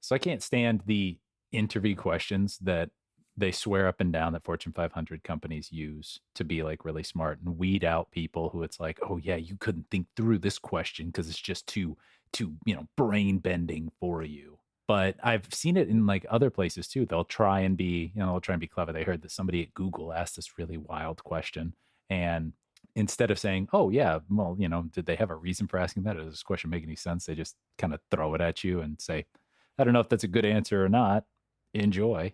So I can't stand the interview questions that they swear up and down that Fortune 500 companies use to be like really smart and weed out people who it's like, oh yeah, you couldn't think through this question because it's just too brain bending for you. But I've seen it in like other places too. They'll try and be, they'll try and be clever. They heard that somebody at Google asked this really wild question, and instead of saying, "Oh yeah, well, did they have a reason for asking that? Or does this question make any sense?" They just kind of throw it at you and say, "I don't know if that's a good answer or not. Enjoy."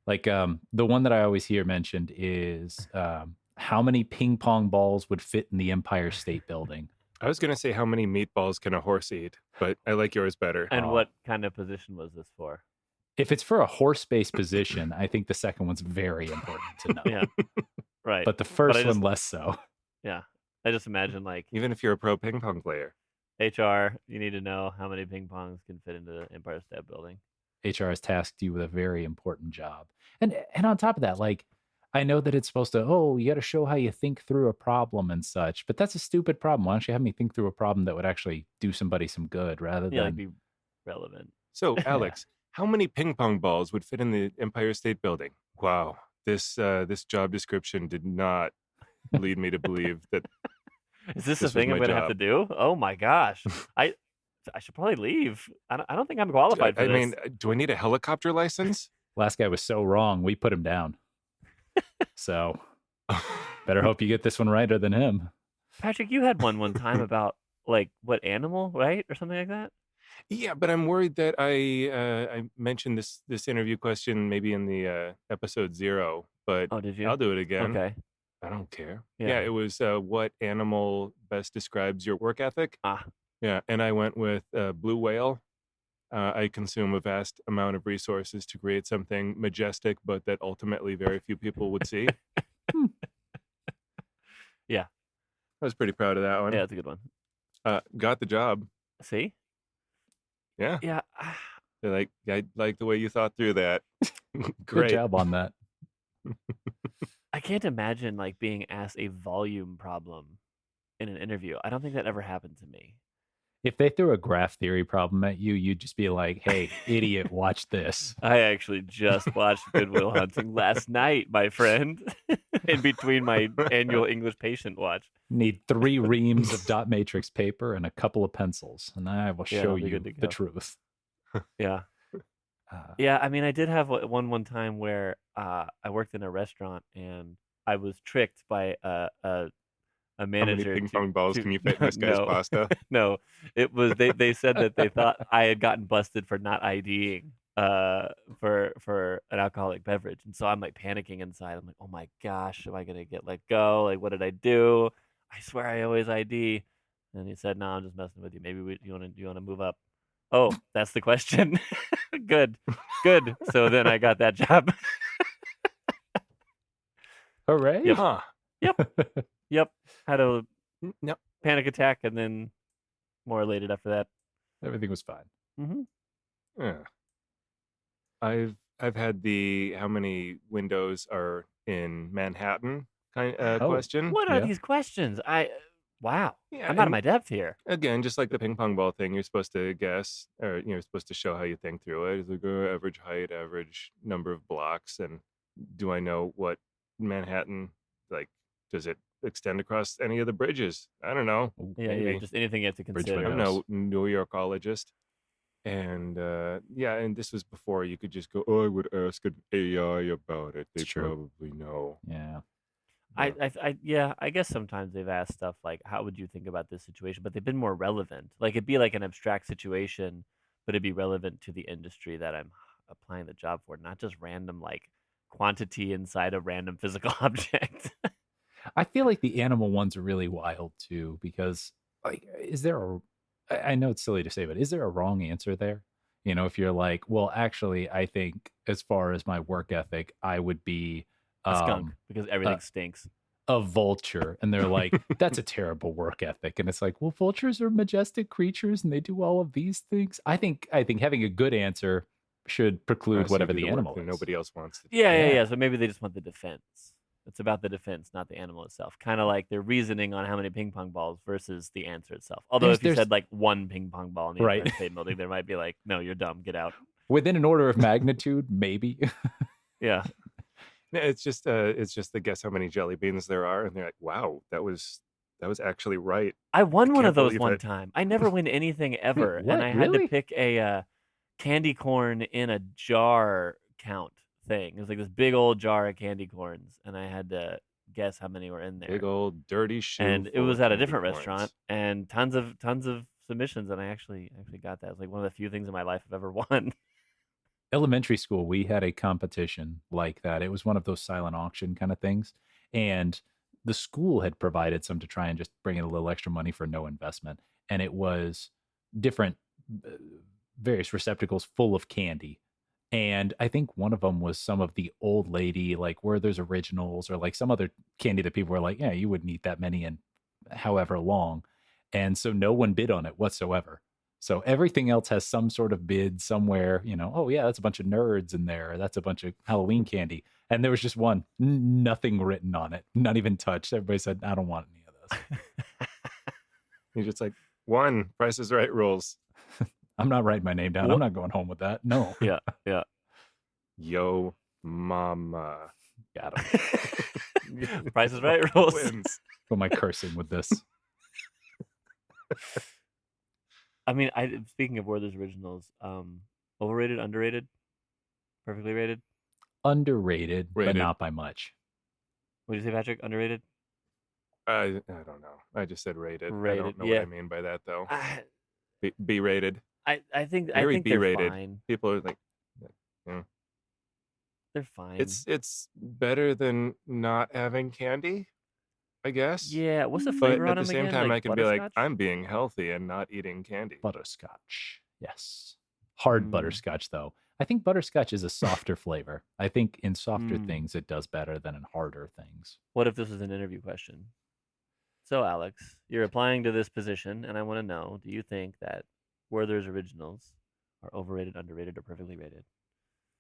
Like the one that I always hear mentioned is how many ping pong balls would fit in the Empire State Building? I was going to say how many meatballs can a horse eat, but I like yours better. And Oh. what kind of position was this for? If it's for a horse-based position, I think the second one's very important to know. Yeah, right. But the first I just- one less so. Yeah, I just imagine like Even if you're a pro ping pong player. HR, you need to know how many ping pongs can fit into the Empire State Building. HR has tasked you with a very important job. And on top of that, like, I know that it's supposed to, you got to show how you think through a problem and such, but that's a stupid problem. Why don't you have me think through a problem that would actually do somebody some good rather Yeah, than like be relevant. So, Alex, how many ping pong balls would fit in the Empire State Building? Wow, this job description did not lead me to believe that. Is this This the was thing I'm my going to have to job. do? Oh my gosh. I should probably leave. I don't think I'm qualified for I this. mean, do I need a helicopter license? last guy was so wrong, we put him down. So better hope you get this one righter than him. Patrick, you had one time about like what animal, right? Or something like that? Yeah, but I'm worried that I mentioned this interview question maybe in the episode 0, but Oh, did you? I'll do it again. Okay. I don't care. Yeah. Yeah, it was what animal best describes your work ethic? Ah. Yeah, and I went with blue whale. I consume a vast amount of resources to create something majestic, but that ultimately very few people would see. Yeah. I was pretty proud of that one. Yeah, that's a good one. Got the job. See? Yeah. Yeah. I like the way you thought through that. Good Great. job on that. I can't imagine like being asked a volume problem in an interview. I don't think that ever happened to me. If they threw a graph theory problem at you, you'd just be like, hey, idiot, watch this. I actually just watched Good Will Hunting last night, my friend, in between my annual English patient watch. Need 3 reams of dot matrix paper and a couple of pencils, and I will Yeah, show I'll be you good to the go. truth. Yeah. Uh, Yeah, I mean, I did have one time where I worked in a restaurant and I was tricked by a How many manager. ping pong balls can you fit in this guy's No. pasta? No, it was they said that they thought I had gotten busted for not IDing for an alcoholic beverage, and so I'm like panicking inside. I'm like, oh my gosh, am I gonna get let go? Like, what did I do? I swear I always ID. And he said, no, I'm just messing with you. Maybe you want to move up. Oh, that's the question. Good. So then I got that job. hooray. Yep. Huh. Yep. Had a No. panic attack and then more elated after that. Everything was fine. Mm-hmm. Yeah. I've had the how many windows are in Manhattan question. What are Yeah. these questions? Wow. Yeah, I'm out of and my depth here. again, just like the ping pong ball thing, you're supposed to guess, or you're supposed to show how you think through it. It's like average height, average number of blocks, and do I know what Manhattan like? Does it extend across any of the bridges? I don't know. Yeah, Maybe. just anything you have to consider. I'm windows. no New Yorkologist. And and this was before you could just go, oh, I would ask an AI about it. They It's true. probably know. Yeah. I guess sometimes they've asked stuff like, how would you think about this situation? But they've been more relevant. Like it'd be like an abstract situation, but it'd be relevant to the industry that I'm applying the job for, not just random like quantity inside a random physical object. I feel like the animal ones are really wild too, because like, I know it's silly to say, but is there a wrong answer there? If you're like, well, actually, I think as far as my work ethic, I would be A skunk, because everything stinks. a vulture. And they're like, that's a terrible work ethic. And it's like, well, vultures are majestic creatures and they do all of these things. I think having a good answer should preclude So whatever you do the work animal that is. nobody else wants to do. Yeah. So maybe they just want the defense. It's about the defense, not the animal itself. Kind of like their reasoning on how many ping pong balls versus the answer itself. Although if you There's- said like one ping pong ball in the Right. Empire State Building, there might be like, no, you're dumb, get out. Within an order of magnitude, maybe. Yeah. No, it's just the guess how many jelly beans there are, and they're like, wow, that was actually right. I won one can't of those believe one it. time. I never win anything ever, and what? I had to Really? pick a candy corn in a jar count thing. It was like this big old jar of candy corns, and I had to guess how many were in there. Big old dirty shoe. And it full was of at a candy different corns. restaurant, and tons of submissions, and I actually got that. It was like one of the few things in my life I've ever won. Elementary school, we had a competition like that. It was one of those silent auction kind of things. And the school had provided some to try and just bring in a little extra money for no investment. And it was different, various receptacles full of candy. And I think one of them was some of the old lady, like Werther's Originals, or like some other candy that people were like, yeah, you wouldn't eat that many in however long. And so no one bid on it whatsoever. So everything else has some sort of bid somewhere, oh yeah, that's a bunch of nerds in there. That's a bunch of Halloween candy. And there was just one, nothing written on it, not even touched. Everybody said, I don't want any of this. You're just like, one, Price is Right rules. I'm not writing my name down. I'm not going home with that. No. Yeah. Yo mama. Got him. Price is Right rules. Wins. Who am I cursing with this? I mean, speaking of Werther's Originals, overrated, underrated, perfectly rated? Underrated, but Rated. not by much. What did you say, Patrick? Underrated? I don't know. I just said rated. I Rated, don't know yeah. what I mean by that though. I B rated. I think Very they're B-rated. fine. People are like, They're fine. it's better than not having candy, I guess. Yeah. What's the But flavor at on the them same again? time, I can be like, butterscotch? I'm being healthy and not eating candy. Butterscotch. Yes. Hard Mm. butterscotch, though. I think butterscotch is a softer flavor. I think in softer Mm. things, it does better than in harder things. What if this was an interview question? So, Alex, you're applying to this position, and I want to know, do you think that Werther's Originals are overrated, underrated, or perfectly rated?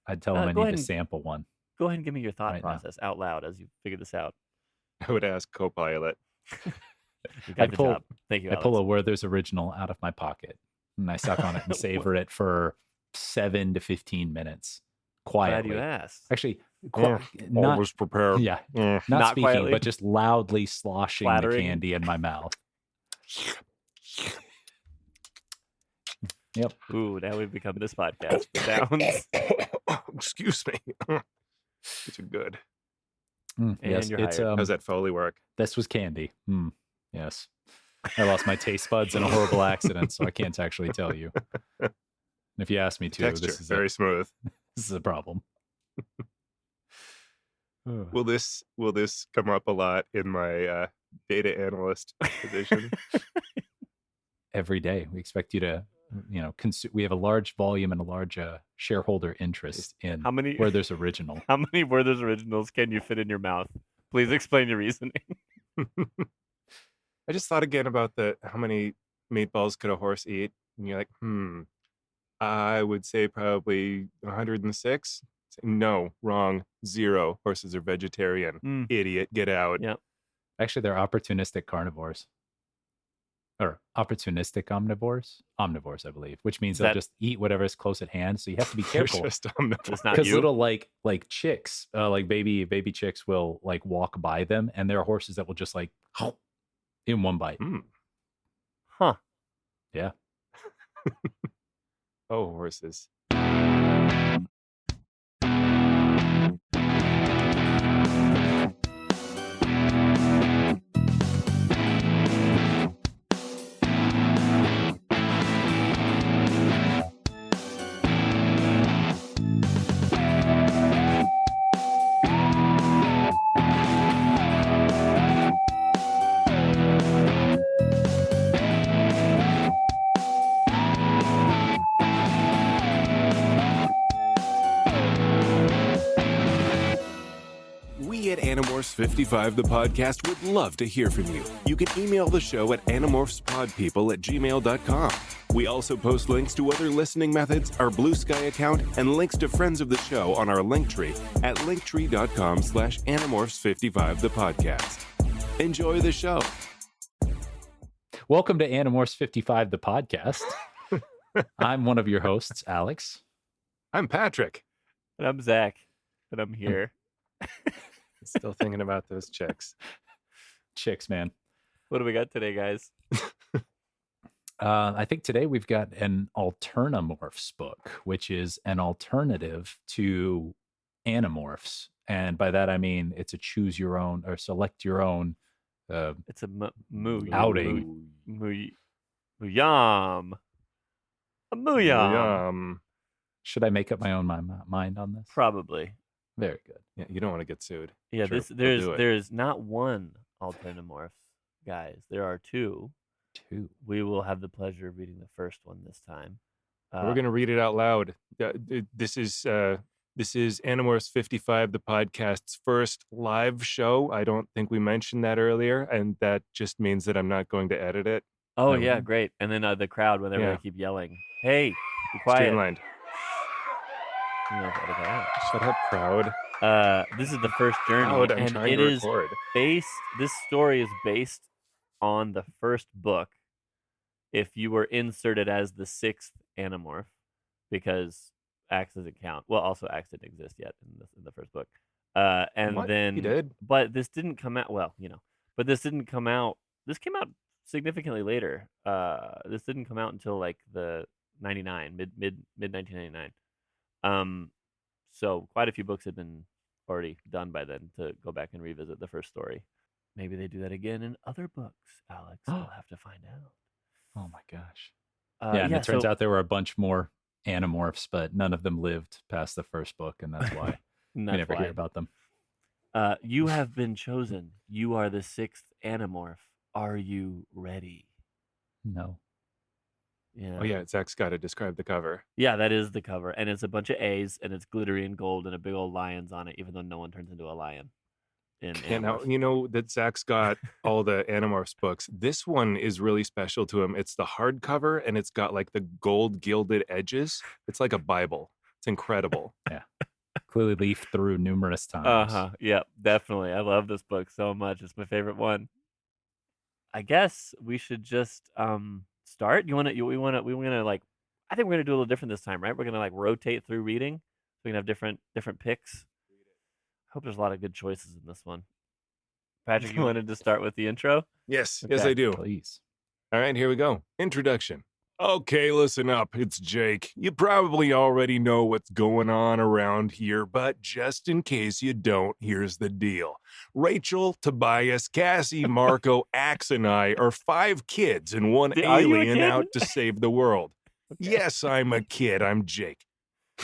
I'd tell them I go need ahead to and- sample one. Go ahead and give me your thought Right now. process out loud as you figure this out. I would ask Copilot. You got the job. Thank you, I Alex. pull a Werther's Original out of my pocket, and I suck on it and savor it for 7 to 15 minutes Glad quietly. you asked. Actually, not prepared. yeah, Mm. not Not speaking, quietly. but just loudly sloshing Clattering. the candy in my mouth. Yep. Ooh, now we've become this podcast for sounds. Excuse me. It's good. And Yes, you're it's hired. How's that Foley work? this was candy. Yes. I lost my taste buds in a horrible accident, so I can't actually tell you. And if you ask me to, Texture this is very smooth. this is a problem. Will this come up a lot in my data analyst position? Every day, we expect you to, we have a large volume and a large shareholder interest in How many where there's original. How many Werther's Originals can you fit in your mouth? Please explain your reasoning. I just thought again about how many meatballs could a horse eat, and you're like, I would say probably 106. No, wrong. 0. Horses are vegetarian. Idiot, get out. Yeah. Actually, they're opportunistic carnivores. Or opportunistic omnivores? Omnivores, I believe, which means they'll just eat whatever is close at hand. So you have to be They're careful. just omnivores. It's not Because you. little like chicks, like baby chicks will like walk by them, and there are horses that will just like in one bite. Huh. Yeah. Oh, horses. We at Animorphs 55 the podcast would love to hear from you. You can email the show at animorphspodpeople@gmail.com. We also post links to other listening methods, our Blue Sky account, and links to friends of the show on our Linktree at linktree.com/Animorphs55 the podcast. Enjoy the show. Welcome to Animorphs 55, the podcast. I'm one of your hosts, Alex. I'm Patrick. And I'm Zach. And I'm here. Still thinking about those chicks. Chicks, man. What do we got today, guys? I think today we've got an Alternamorphs book, which is an alternative to Animorphs. And by that, I mean it's a choose your own or select your own It's a outing. Muyam. A Muyam. Should I make up my own mind on this? Probably. Very good. Yeah, you don't want to get sued. Yeah, Sure, there's not one Alternamorphs, guys. There are two. We will have the pleasure of reading the first one this time. We're gonna read it out loud. This is Animorphs 55, the podcast's first live show. I don't think we mentioned that earlier, and that just means that I'm not going to edit it. Oh yeah, great. And then the crowd, whenever I keep yelling, "Hey, be quiet!" Streamlined. You know, edit that out. Shut up, crowd. This is the first journey, Crowd, I'm and trying it to is record. based. This story is based on the first book. If you were inserted as the sixth Animorph, because Axe doesn't count. Well, also Axe didn't exist yet in the first book. And What? then He did? but this didn't come out. Well, but this didn't come out. This came out significantly later. This didn't come out until like the 99, mid 1999. So quite a few books had been already done by then to go back and revisit the first story. Maybe they do that again in other books, Alex. We'll have to find out. Oh my gosh. And it turns out there were a bunch more Animorphs, but none of them lived past the first book, and that's why we never hear about them. You have been chosen. You are the sixth Animorph. Are you ready? No. Yeah. Oh yeah, Zach's got to describe the cover. Yeah, that is the cover, and it's a bunch of A's, and it's glittery and gold, and a big old lion's on it, even though no one turns into a lion. And now you know that Zach's got all the Animorphs books. This one is really special to him. It's the hardcover, and it's got like the gold gilded edges. It's like a Bible. It's incredible. Yeah, clearly leafed through numerous times. Yeah, definitely. I love this book so much. It's my favorite one. I guess we should just start. We want to like. I think we're gonna do a little different this time, right? We're gonna like rotate through reading. So we can have different picks. I hope there's a lot of good choices in this one. Patrick, you wanted to start with the intro? Yes, Okay. yes, I do. Please. All right, here we go. Introduction. Okay, listen up. It's Jake. You probably already know what's going on around here, but just in case you don't, here's the deal. Rachel, Tobias, Cassie, Marco, Axe, and I are 5 kids and one Are you a alien kid? out to save the world. Yes, I'm a kid. I'm Jake.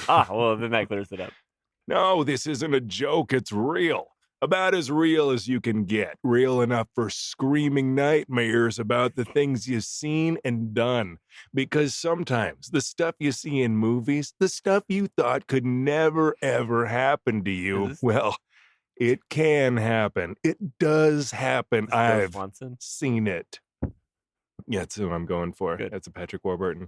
Well, then that clears it up. No, this isn't a joke. It's real. About as real as you can get. Real enough for screaming nightmares about the things you've seen and done. Because sometimes the stuff you see in movies, the stuff you thought could never, ever happen to you, well, it can happen. It does happen. I've seen it. Yeah, that's who I'm going for. Good. That's a Patrick Warburton.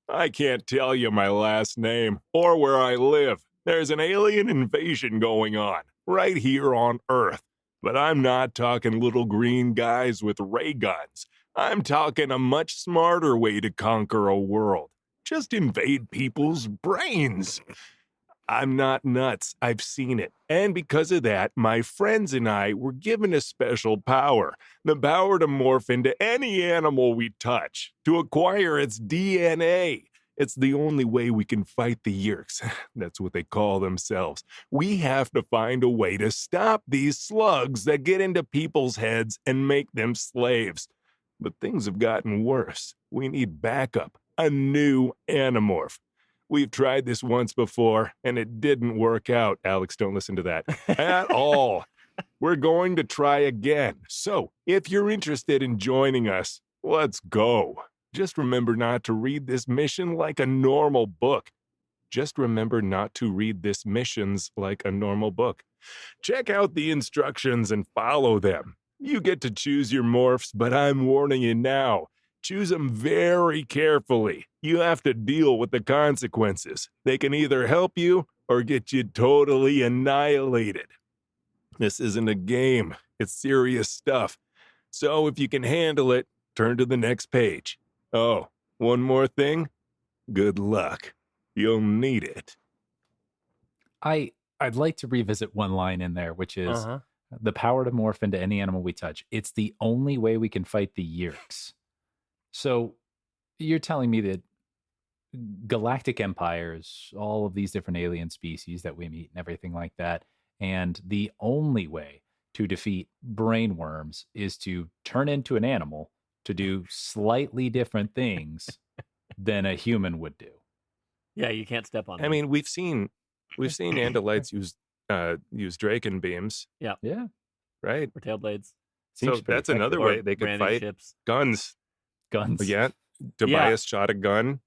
I can't tell you my last name or where I live. There's an alien invasion going on right here on Earth. But I'm not talking little green guys with ray guns. I'm talking a much smarter way to conquer a world. Just invade people's brains. I'm not nuts. I've seen it. And because of that, my friends and I were given a special power. The power to morph into any animal we touch, to acquire its DNA. It's the only way we can fight the Yeerks. That's what they call themselves. We have to find a way to stop these slugs that get into people's heads and make them slaves. But things have gotten worse. We need backup, a new Animorph. We've tried this once before, and it didn't work out. Alex, don't listen to that. At all. We're going to try again. So, if you're interested in joining us, let's go. Just remember not to read this mission like a normal book. Just remember not to read this missions like a normal book. Check out the instructions and follow them. You get to choose your morphs, but I'm warning you now. Choose them very carefully. You have to deal with the consequences. They can either help you or get you totally annihilated. This isn't a game. It's serious stuff. So if you can handle it, turn to the next page. Oh, one more thing. Good luck. You'll need it. I'd like to revisit one line in there, which is Uh-huh. the power to morph into any animal we touch. It's the only way we can fight the Yeerks. So you're telling me that galactic empires, all of these different alien species that we meet and everything like that, and the only way to defeat brain worms is to turn into an animal to do slightly different things than a human would do. Yeah, you can't step on I them. mean, we've seen Andalites use Draken beams, Yeah. right? or tail blades, So Seems pretty that's another or way they could branded fight. ships. Guns. Guns. Yeah. Tobias shot a gun.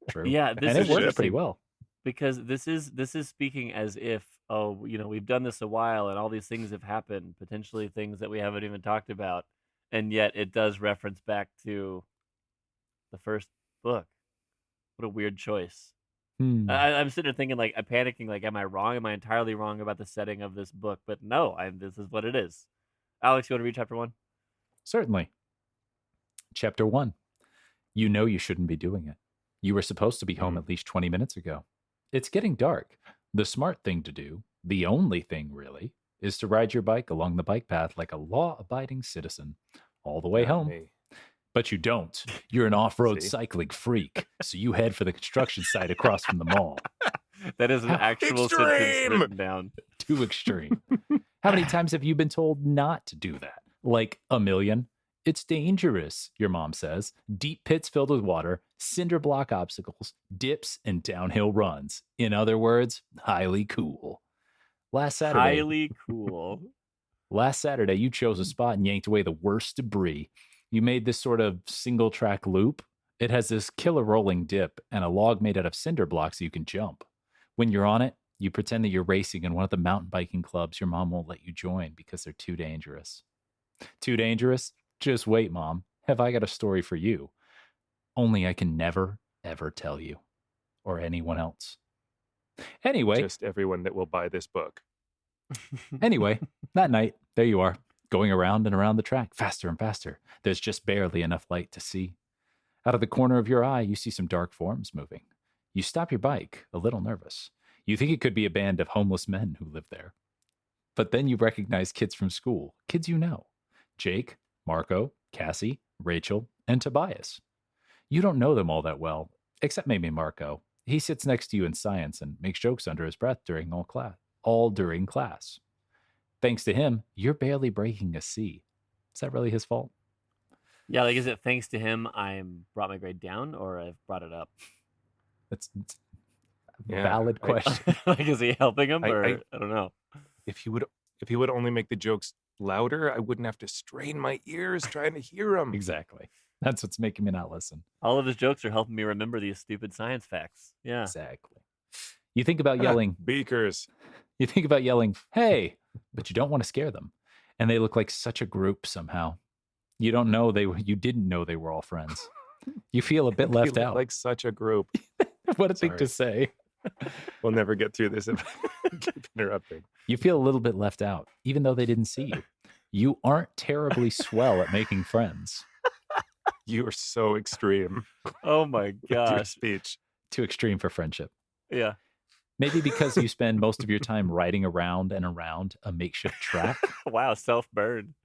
True. Yeah, this And is it works interesting pretty well. because this is speaking as if, oh, we've done this a while and all these things have happened, potentially things that we haven't even talked about, and yet it does reference back to the first book. What a weird choice. I'm sitting there thinking, like, I'm panicking, like, am I wrong? Am I entirely wrong about the setting of this book? But no, this is what it is. Alex, you want to read chapter 1? Certainly. Chapter 1. You know you shouldn't be doing it. You were supposed to be home at least 20 minutes ago. It's getting dark. The smart thing to do, the only thing really, is to ride your bike along the bike path like a law-abiding citizen all the way Not home. me. But you don't. You're an off-road See? cycling freak, so you head for the construction site across from the mall. That is an actual sentence Extreme! written down. Too extreme. How many times have you been told not to do that? Like a million? It's dangerous, your mom says. Deep pits filled with water, cinder block obstacles, dips, and downhill runs. In other words, highly cool. Last Saturday, Highly cool. you chose a spot and yanked away the worst debris. You made this sort of single track loop. It has this killer rolling dip and a log made out of cinder blocks so you can jump. When you're on it, you pretend that you're racing in one of the mountain biking clubs your mom won't let you join because they're too dangerous. Too dangerous? Just wait, Mom. Have I got a story for you? Only I can never, ever tell you. Or anyone else. Anyway, Just everyone that will buy this book. that night, there you are, going around and around the track, faster and faster. There's just barely enough light to see. Out of the corner of your eye, you see some dark forms moving. You stop your bike, a little nervous. You think it could be a band of homeless men who live there. But then you recognize kids from school, kids you know. Jake, Marco, Cassie, Rachel, and Tobias. You don't know them all that well, except maybe Marco. He sits next to you in science and makes jokes under his breath during all during class. Thanks to him, you're barely breaking a C. Is that really his fault? Yeah, like, is it thanks to him I brought my grade down, or I've brought it up? That's a Yeah, valid question. Like, is he helping him, or I- I don't know. If he would only make the jokes louder, I wouldn't have to strain my ears trying to hear them. Exactly. That's what's making me not listen. All of his jokes are helping me remember these stupid science facts. Yeah. Exactly. You think about yelling, Beakers. hey, but you don't want to scare them. And they look like such a group somehow. You didn't know they were all friends. You feel a bit They left look out. like such a group. What a thing to say. We'll never get through this if I keep interrupting. You feel a little bit left out, even though they didn't see you. You aren't terribly swell at making friends. You are so extreme Oh my with your gosh. speech. Too extreme for friendship. Yeah. Maybe because you spend most of your time riding around and around a makeshift track. Wow, self-burn.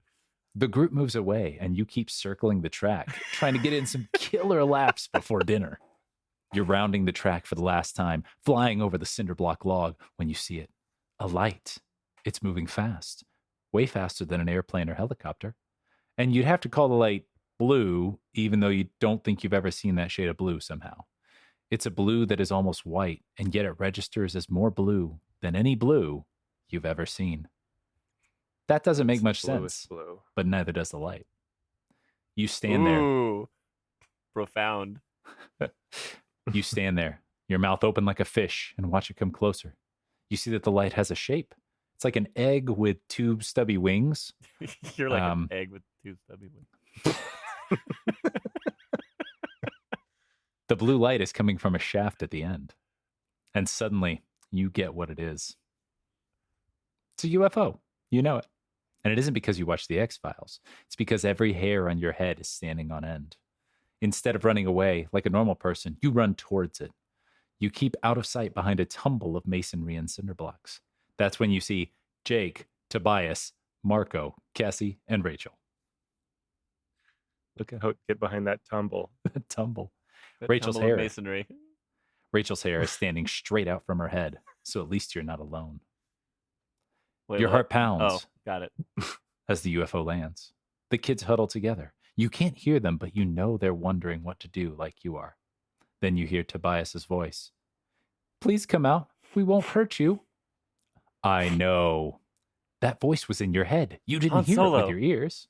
The group moves away and you keep circling the track, trying to get in some killer laps before dinner. You're rounding the track for the last time, flying over the cinder block log when you see it. A light. It's moving fast, way faster than an airplane or helicopter. And you'd have to call the light blue, even though you don't think you've ever seen that shade of blue somehow. It's a blue that is almost white, and yet it registers as more blue than any blue you've ever seen. That doesn't make much Bluest sense, blue. but neither does the light. You stand there. Ooh. Profound. You stand there, your mouth open like a fish, and watch it come closer. You see that the light has a shape. It's like an egg with two stubby wings. You're like an egg with two stubby wings. The blue light is coming from a shaft at the end. And suddenly, you get what it is. It's a UFO. You know it. And it isn't because you watch the X-Files. It's because every hair on your head is standing on end. Instead of running away like a normal person, you run towards it. You keep out of sight behind a tumble of masonry and cinder blocks. That's when you see Jake, Tobias, Marco, Cassie, and Rachel. Look out! Get behind that tumble. Tumble. That Rachel's tumble of hair. masonry. Rachel's hair is standing straight out from her head, so at least you're not alone. Wait, Your what? heart pounds Oh, got it. as the UFO lands. The kids huddle together. You can't hear them, but you know they're wondering what to do like you are. Then you hear Tobias's voice. Please come out. We won't hurt you. I know. That voice was in your head. You didn't Han hear it Solo. with your ears.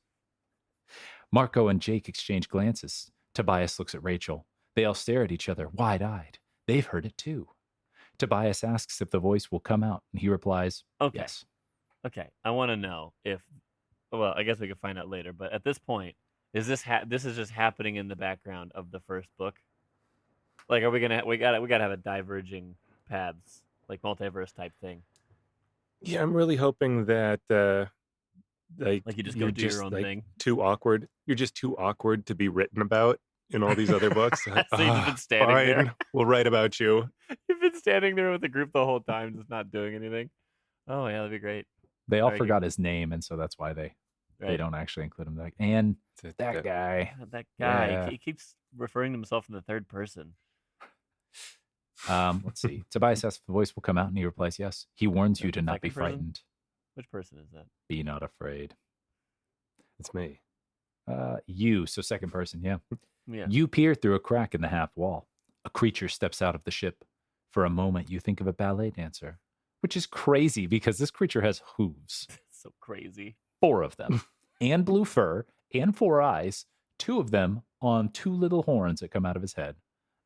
Marco and Jake exchange glances. Tobias looks at Rachel. They all stare at each other, wide-eyed. They've heard it too. Tobias asks if the voice will come out, and he replies, Okay. yes. Okay. I want to know if. Well, I guess we can find out later. But at this point, is this this is just happening in the background of the first book? Like, are we gonna we gotta have a diverging paths, like multiverse type thing? Yeah, I'm really hoping that Like you just go you're do your own like, thing. too awkward. You're just too awkward to be written about in all these other books. So you've just been standing fine, there. we'll write about you. You've been standing there with the group the whole time, just not doing anything. Oh yeah, that'd be great. They all Very forgot his name, and so that's why they Right. don't actually include him. They're like, and that guy. God, that guy, Yeah. he keeps referring to himself in the third person. Let's see. Tobias asks if the voice will come out, and he replies, yes. He warns you to not be Second person? frightened. Which person is that? Be not afraid. It's me. You, so second person, yeah. Yeah. You peer through a crack in the half wall. A creature steps out of the ship. For a moment, you think of a ballet dancer, which is crazy because this creature has hooves. So crazy. 4 of them, and blue fur, and 4 eyes, 2 of them on 2 little horns that come out of his head.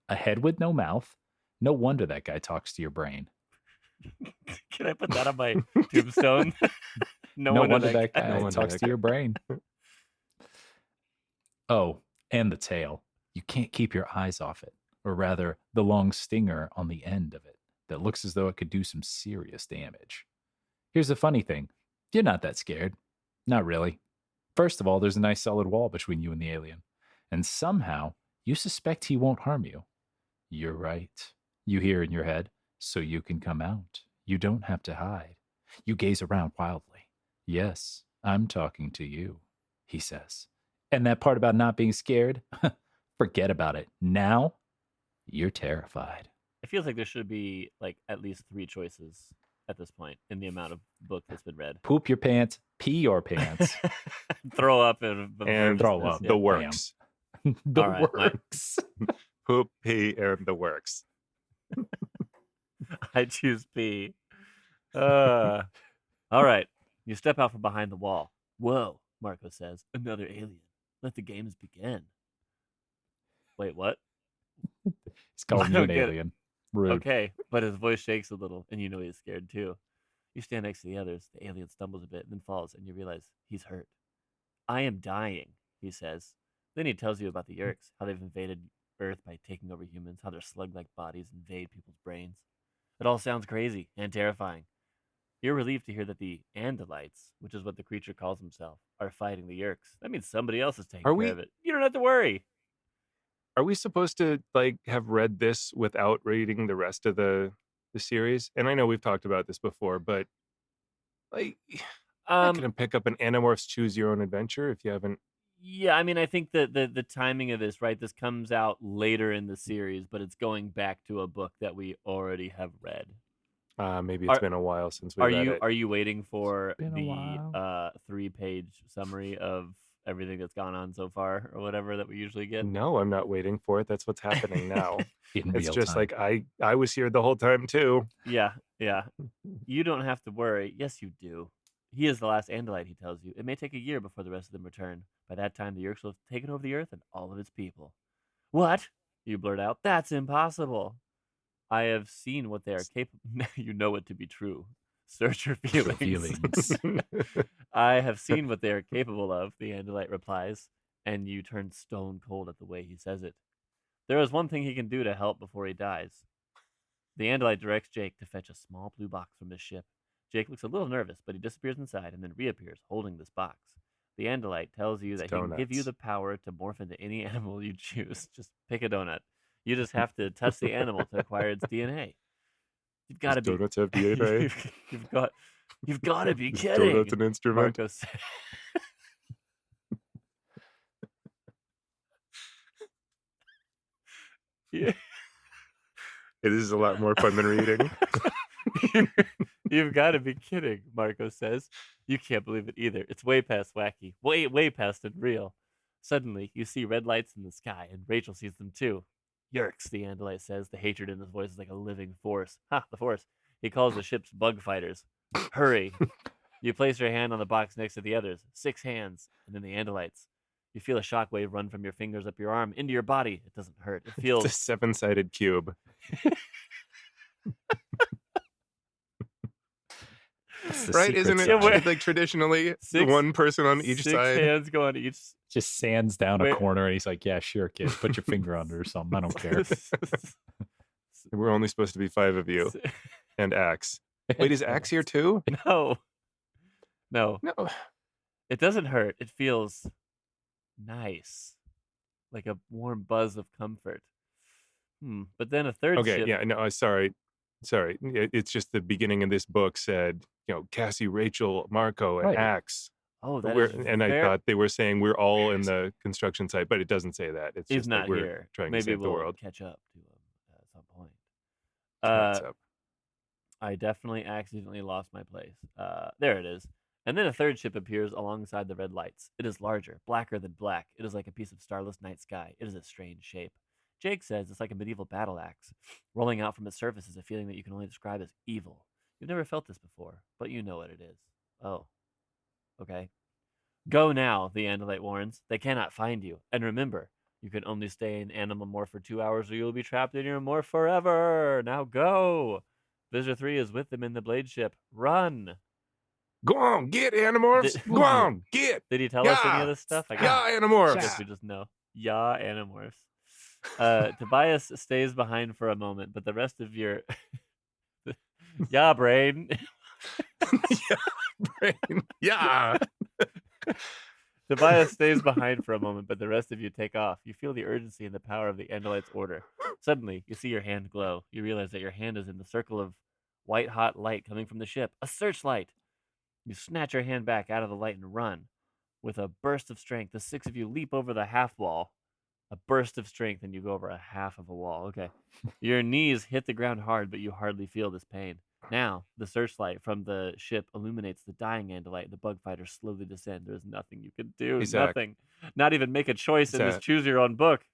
A head with no mouth. No wonder that guy talks to your brain. Can I put that on my tombstone? No wonder that No guy wonder talks that to guy. your brain. Oh, and the tail. You can't keep your eyes off it, or rather, the long stinger on the end of it that looks as though it could do some serious damage. Here's the funny thing. You're not that scared. Not really. First of all, there's a nice solid wall between you and the alien. And somehow, you suspect he won't harm you. You're right. You hear in your head, so you can come out. You don't have to hide. You gaze around wildly. Yes, I'm talking to you, he says. And that part about not being scared? Forget about it. Now, you're terrified. It feels like there should be like at least 3 choices at this point in the amount of book that's been read. Poop your pants, pee your pants, Throw up and throw up. The works. the All right, works. Poop, pee, and the works. I choose B. All right. You step out from behind the wall. Whoa, Marco says. Another alien. Let the games begin. Wait, what? He's calling I you don't an get it. alien. Rude. Okay, but his voice shakes a little, and you know he's scared too. You stand next to the others. The alien stumbles a bit and then falls, and you realize he's hurt. I am dying, he says. Then he tells you about the Yeerks, how they've invaded Earth by taking over humans, how their slug-like bodies invade people's brains. It all sounds crazy and terrifying. You're relieved to hear that the Andalites, which is what the creature calls himself, are fighting the Yeerks. That means somebody else is taking care of it. You don't have to worry. Are we supposed to like have read this without reading the rest of the series? And I know we've talked about this before, but like, you're not gonna pick up an Animorphs Choose Your Own Adventure if you haven't. Yeah, I mean, I think that the timing of this, right? This comes out later in the series, but it's going back to a book that we already have read. Maybe it's been a while since we read it. Are you waiting for been a the while. 3-page summary of everything that's gone on so far, or whatever that we usually get? No, I'm not waiting for it. That's what's happening now. In It's real just time. like I was here the whole time too. Yeah. You don't have to worry. Yes, you do. He is the last Andalite, he tells you. It may take a year before the rest of them return. By that time, the Yeerks will have taken over the Earth and all of its people. What? You blurt out. That's impossible. I have seen what they are capable. You know it to be true. Search your feelings. Feelings. I have seen what they are capable of, the Andalite replies, and you turn stone cold at the way he says it. There is one thing he can do to help before he dies. The Andalite directs Jake to fetch a small blue box from his ship. Jake looks a little nervous, but he disappears inside and then reappears holding this box. The Andalite tells you that he can give you donuts. the power to morph into any animal you choose. Just pick a donut. You just have to touch the animal to acquire its DNA. You've got to be. Donuts have DNA. You've got to be Is kidding. donuts an instrument? Marco said. Yeah. It is a lot more fun than reading. You've got to be kidding, Marco says. You can't believe it either. It's way past wacky. Way past unreal. Suddenly, you see red lights in the sky, and Rachel sees them too. Yerks, the Andalite says. The hatred in his voice is like a living force. Ha, the force. He calls the ships bug fighters. Hurry. You place your hand on the box next to the others. 6 hands, and then the Andalites. You feel a shockwave run from your fingers up your arm into your body. It doesn't hurt. It feels... It's a 7-sided cube. Right? Isn't it like traditionally 1 person on each 6 side? hands go on each. Just sands down a corner, and he's like, "Yeah, sure, kid. Put your finger under or something. I don't care." We're only supposed to be 5 of you. And Axe. Wait, is Axe here too? No. No. It doesn't hurt. It feels nice. Like a warm buzz of comfort. But then a third Okay, ship... yeah, no, sorry. It's just the beginning of this book said, Cassie, Rachel, Marco, and Right. Axe. Oh, that is And I fair. thought they were saying we're all in the construction site, but it doesn't say that. It's He's just not that we're here. trying Maybe to save we'll the world. catch up to him at some point. Cat's up. I definitely accidentally lost my place. There it is. And then a third ship appears alongside the red lights. It is larger, blacker than black. It is like a piece of starless night sky. It is a strange shape. Jake says it's like a medieval battle axe. Rolling out from its surface is a feeling that you can only describe as evil. You've never felt this before, but you know what it is. Oh. Okay. Go now, the Andalite warns. They cannot find you. And remember, you can only stay in Animorph for 2 hours or you will be trapped in your morph forever. Now go. Visitor 3 is with them in the blade ship. Run. Go on, get Animorphs. Go on, get. Did he tell us any of this stuff? I guess Animorphs. we just know. Yeah, Animorphs. Tobias stays behind for a moment, but the rest of your... yeah, brain. Brain. Yeah. Tobias stays behind for a moment, but the rest of you take off. You feel the urgency and the power of the Andalite's order. Suddenly, you see your hand glow. You realize that your hand is in the circle of white-hot light coming from the ship. A searchlight! You snatch your hand back out of the light and run. With a burst of strength, the 6 of you leap over the half wall. A burst of strength, and you go over a half of a wall. Okay. Your knees hit the ground hard, but you hardly feel this pain. Now, the searchlight from the ship illuminates the dying Andalite. The bug fighters slowly descend. There's nothing you can do. Hey, Zach. Nothing. Not even make a choice in this Zach. choose your own book.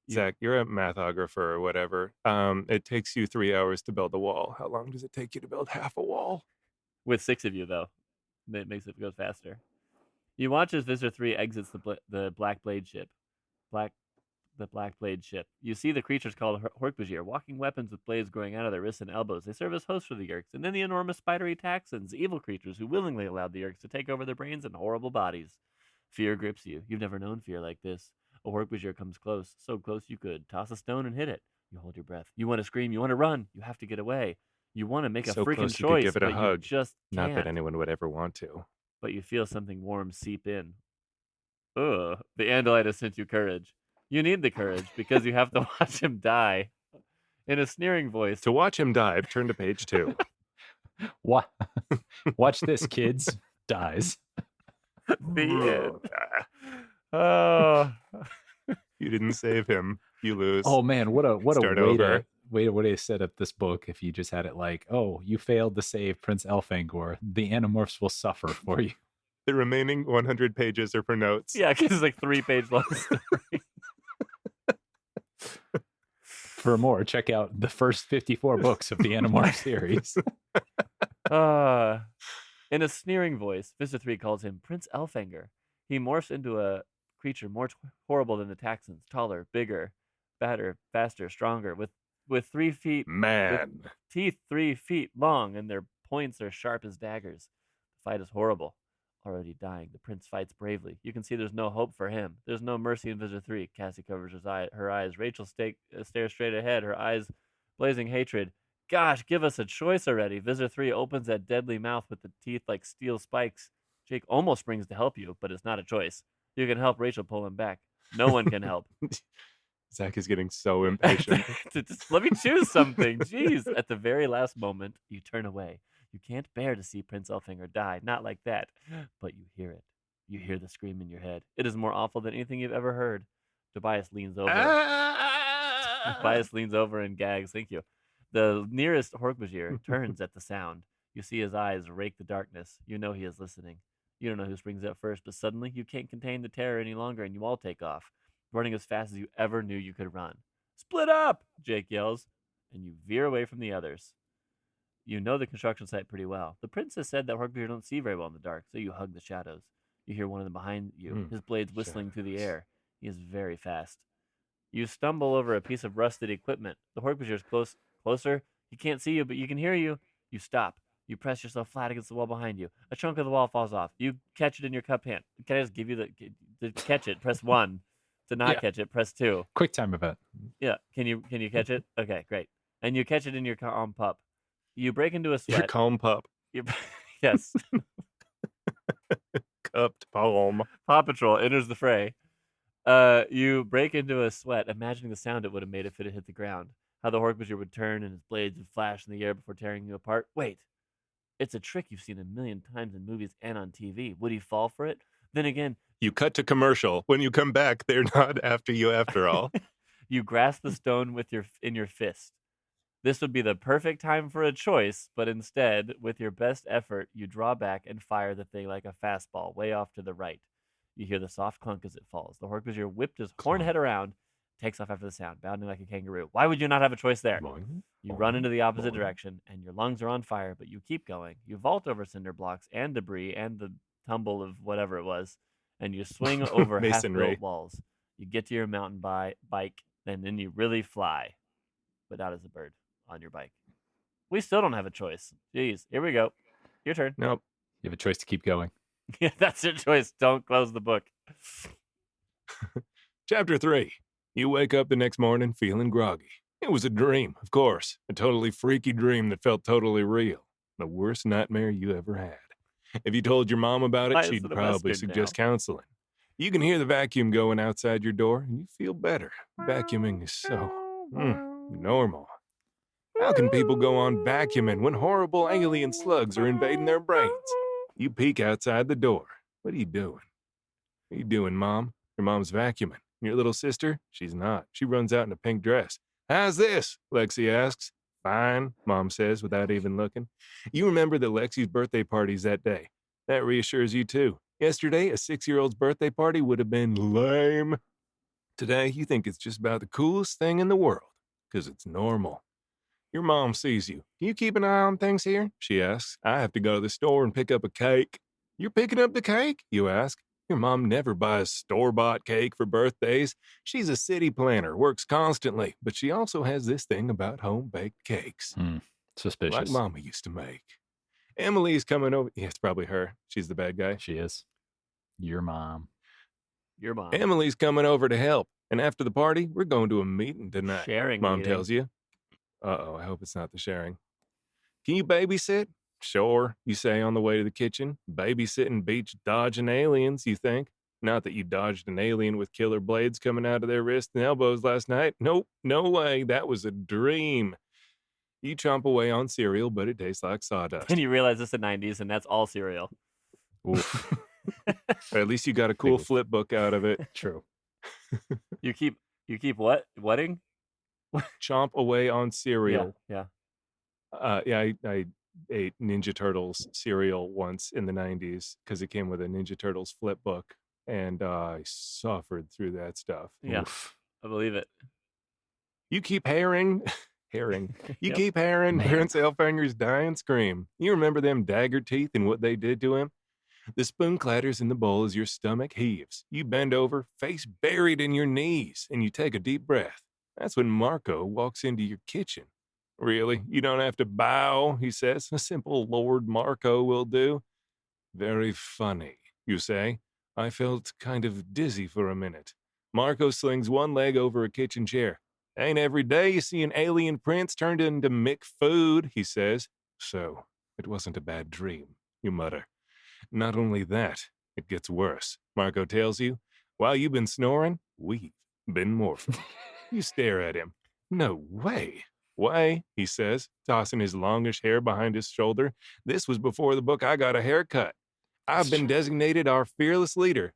Zach, you're a mathographer or whatever. It takes you 3 hours to build a wall. How long does it take you to build half a wall? With 6 of you, though. That makes it go faster. You watch as Visitor 3 exits the Black Blade ship. The Black Blade ship. You see the creatures called Hork-Bajir, walking weapons with blades growing out of their wrists and elbows. They serve as hosts for the Yeerks, and then the enormous spidery Taxons, evil creatures who willingly allowed the Yeerks to take over their brains and horrible bodies. Fear grips you. You've never known fear like this. A Hork-Bajir comes close, so close you could toss a stone and hit it. You hold your breath. You want to scream. You want to run. You have to get away. You want to make a So freaking close you choice, could give it a but hug. you just can't. Not that anyone would ever want to. But you feel something warm seep in. Ugh, the Andalite has sent you courage. You need the courage because you have to watch him die. In a sneering voice. To watch him die, turn to page 2. What? Watch this, kids. Dies. The end. Oh. You didn't save him. You lose. Oh man, what a Start way over. to set up this book if you just had it like, oh, you failed to save Prince Elfangor. The Animorphs will suffer for you. The remaining 100 pages are for notes. Yeah, because it's like 3-page long story. For more, check out the first 54 books of the Animorph series. In a sneering voice, Visitor 3 calls him Prince Elfangor. He morphs into a creature more horrible than the Taxons, taller, bigger, fatter, faster, stronger, with 3 feet, Man. with teeth 3 feet long, and their points are sharp as daggers. The fight is horrible. Already dying, the prince fights bravely. You can see there's no hope for him. There's no mercy in Visitor 3. Cassie covers her eyes. Rachel stares straight ahead, her eyes blazing hatred. Gosh, give us a choice already. Visitor 3 opens that deadly mouth with the teeth like steel spikes. Jake almost springs to help you, but it's not a choice. You can help Rachel pull him back. No one can help. Zach is getting so impatient. Just let me choose something. Jeez. At the very last moment, you turn away. You can't bear to see Prince Elfinger die. Not like that. But you hear it. You hear the scream in your head. It is more awful than anything you've ever heard. Tobias leans over. Tobias leans over and gags. Thank you. The nearest Hork-Bajir turns at the sound. You see his eyes rake the darkness. You know he is listening. You don't know who springs up first, but suddenly you can't contain the terror any longer, and you all take off, running as fast as you ever knew you could run. Split up, Jake yells, and you veer away from the others. You know the construction site pretty well. The princess said that Hork-Bajir don't see very well in the dark, so you hug the shadows. You hear one of them behind you, his blades whistling through the air. He is very fast. You stumble over a piece of rusted equipment. The Hork-Bajir is closer. He can't see you, but you can hear you. You stop. You press yourself flat against the wall behind you. A chunk of the wall falls off. You catch it in your cup hand. Can I just give you the catch it? Press 1. To not catch it, press 2. Quick time event. Yeah. Can you catch it? Okay, great. And you catch it in your calm pup. You break into a sweat. Your calm pup. Yes. Cupped palm. Paw Patrol enters the fray. You break into a sweat, imagining the sound it would have made if it had hit the ground. How the Hork-Bajir would turn and his blades would flash in the air before tearing you apart. Wait. It's a trick you've seen a million times in movies and on TV. Would he fall for it? Then again... You cut to commercial. When you come back, they're not after you after all. You grasp the stone in your fist. This would be the perfect time for a choice, but instead, with your best effort, you draw back and fire the thing like a fastball way off to the right. You hear the soft clunk as it falls. The Hork-Bajir whipped his horn head around, takes off after the sound, bounding like a kangaroo. Why would you not have a choice there? You run into the opposite direction, and your lungs are on fire, but you keep going. You vault over cinder blocks and debris and the tumble of whatever it was, and you swing over half-built walls. You get to your mountain bike, and then you really fly, but not as a bird on your bike. We still don't have a choice. Jeez, here we go. Your turn. Nope. You have a choice to keep going. Yeah, that's your choice. Don't close the book. Chapter 3. You wake up the next morning feeling groggy. It was a dream, of course. A totally freaky dream that felt totally real. The worst nightmare you ever had. If you told your mom about it, she'd probably suggest counseling. You can hear the vacuum going outside your door, and you feel better. Vacuuming is so normal. How can people go on vacuuming when horrible alien slugs are invading their brains? You peek outside the door. What are you doing? What are you doing, Mom? Your mom's vacuuming. Your little sister? She's not. She runs out in a pink dress. How's this? Lexi asks. Fine, Mom says without even looking. You remember that Lexi's birthday party's that day. That reassures you too. Yesterday, a 6-year-old's birthday party would have been lame. Today, you think it's just about the coolest thing in the world, because it's normal. Your mom sees you. Can you keep an eye on things here? She asks. I have to go to the store and pick up a cake. You're picking up the cake? You ask. Your mom never buys store-bought cake for birthdays. She's a city planner, works constantly, but she also has this thing about home-baked cakes. Suspicious. Like Mama used to make. Emily's coming over. Yeah, it's probably her. She's the bad guy. She is. Your mom. Your mom. Emily's coming over to help. And after the party, we're going to a meeting tonight. Sharing Mom meeting. tells you. Uh-oh, I hope it's not the sharing. Can you babysit? Sure, you say on the way to the kitchen. Babysitting beats dodging aliens, you think. Not that you dodged an alien with killer blades coming out of their wrists and elbows last night. Nope, no way. That was a dream. You chomp away on cereal, but it tastes like sawdust. And you realize it's the 90s, and that's all cereal. Oof. Or at least you got a cool flip book out of it. True. You keep what? Wedding? Chomp away on cereal. Yeah. I ate Ninja Turtles cereal once in the 90s because it came with a Ninja Turtles flip book, and I suffered through that stuff. Yeah. Oof. I believe it. You keep hearing. You Yep. keep hearing Man. Prince Elfinger's dying scream. You remember them dagger teeth and what they did to him? The spoon clatters in the bowl as your stomach heaves. You bend over, face buried in your knees, and you take a deep breath. That's when Marco walks into your kitchen. Really? You don't have to bow, he says. A simple Lord Marco will do. Very funny, you say. I felt kind of dizzy for a minute. Marco slings one leg over a kitchen chair. Ain't every day you see an alien prince turned into McFood, he says. So, it wasn't a bad dream, you mutter. Not only that, it gets worse. Marco tells you, while you've been snoring, we've been morphing. You stare at him. No way. Why, he says, tossing his longish hair behind his shoulder. This was before the book I Got a Haircut. I've been designated our fearless leader.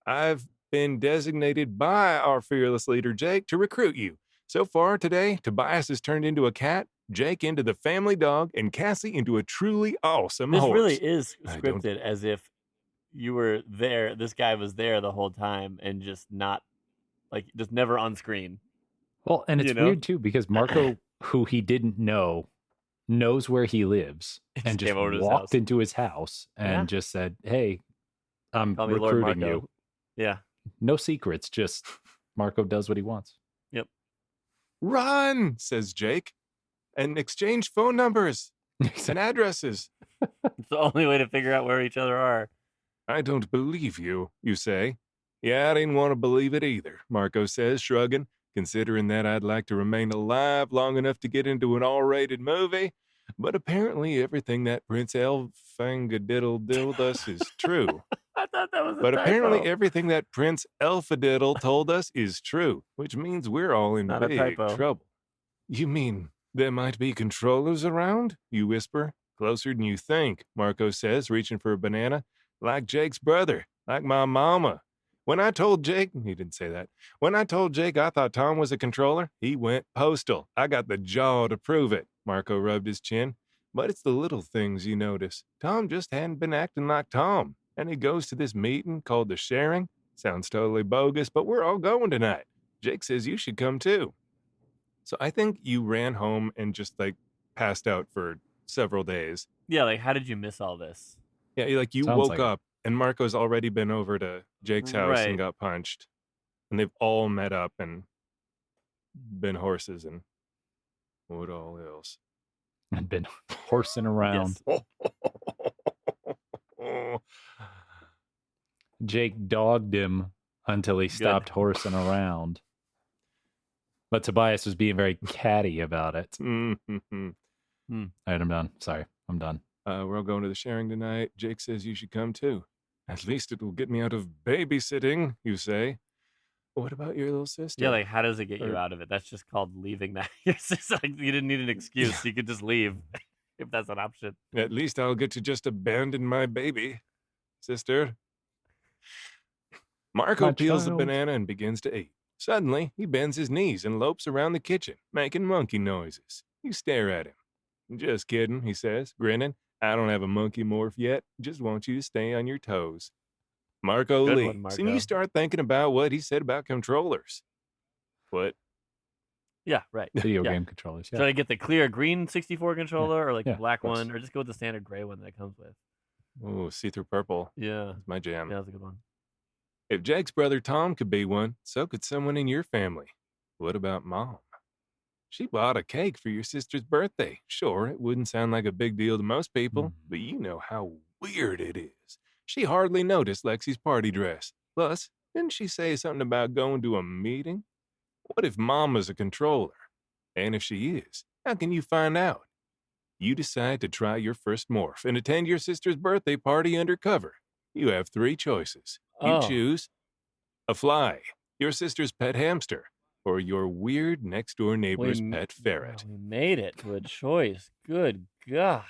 I've been designated by our fearless leader, Jake, to recruit you. So far today, Tobias has turned into a cat, Jake into the family dog, and Cassie into a truly awesome This horse. really is I don't- scripted as if you were there. This guy was there the whole time and just not, like, just never on screen. Well, and it's You know? weird too because Marco, who he didn't know, knows where he lives and just came over to his walked house. into his house and Yeah. just said, "Hey, I'm Call me Lord recruiting Marco. you." Yeah. No secrets, just Marco does what he wants. Run, says Jake, and exchange phone numbers and addresses. It's the only way to figure out where each other are. I don't believe you, you say. Yeah, I didn't want to believe it either, Marco says, shrugging, considering that I'd like to remain alive long enough to get into an R-rated movie. But apparently everything that Prince Elfangadiddle told us is true. I thought that was a But apparently typo. everything that Prince Elfadiddle told us is true, which means we're all in Not a big typo. trouble. You mean there might be controllers around? You whisper. Closer than you think, Marco says, reaching for a banana. Like Jake's brother, like my mama. When I told Jake, he didn't say that. When I told Jake I thought Tom was a controller, he went postal. I got the jaw to prove it. Marco rubbed his chin. But it's the little things you notice. Tom just hadn't been acting like Tom. And he goes to this meeting called the Sharing. Sounds totally bogus, but we're all going tonight. Jake says you should come too. So I think you ran home and just like passed out for several days. Yeah, like, how did you miss all this? Yeah, like you Sounds woke like it. up and Marco's already been over to Jake's house Right. and got punched. And they've all met up and been horses and what all else. And been horsing around. Yes. Jake dogged him until he stopped horsing around. But Tobias was being very catty about it. Mhm. All right, I'm done. Sorry, I'm done. We're all going to the Sharing tonight. Jake says you should come too. At least it will get me out of babysitting, you say. What about your little sister? Yeah, like, how does it get you Or- out of it? That's just called leaving that. It's just like, you didn't need an excuse. You could just leave if that's an option. At least I'll get to just abandon my baby, sister. Marco My peels the child. banana and begins to eat. Suddenly, he bends his knees and lopes around the kitchen, making monkey noises. You stare at him. Just kidding, he says, grinning. I don't have a monkey morph yet. Just want you to stay on your toes. Marco Good leaves, one, and Marco. you start thinking about what he said about controllers. What? Yeah, right. Video Yeah. game controllers. Should Yeah. I get the clear green 64 controller or like Yeah, the black of course. one, or just go with the standard gray one that it comes with? Oh, see-through purple. Yeah. That's my jam. Yeah, that's a good one. If Jake's brother Tom could be one, so could someone in your family. What about Mom? She bought a cake for your sister's birthday. Sure, it wouldn't sound like a big deal to most people, but you know how weird it is. She hardly noticed Lexi's party dress. Plus, didn't she say something about going to a meeting? What if Mama's a controller? And if she is, how can you find out? You decide to try your first morph and attend your sister's birthday party undercover. You have 3 choices. You Oh. choose a fly, your sister's pet hamster, or your weird next-door neighbor's We- pet ferret. We made it to a choice. Good God.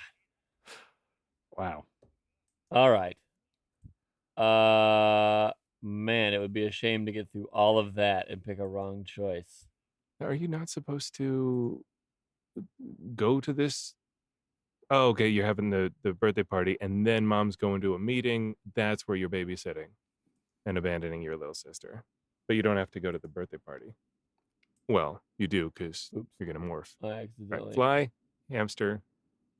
Wow. All right. Man, it would be a shame to get through all of that and pick a wrong choice. Are you not supposed to go to this? Oh, okay, you're having the birthday party, and then Mom's going to a meeting. That's where you're babysitting and abandoning your little sister. But you don't have to go to the birthday party. Well, you do, because Oops. you're going to morph. I Right, accidentally. fly, hamster.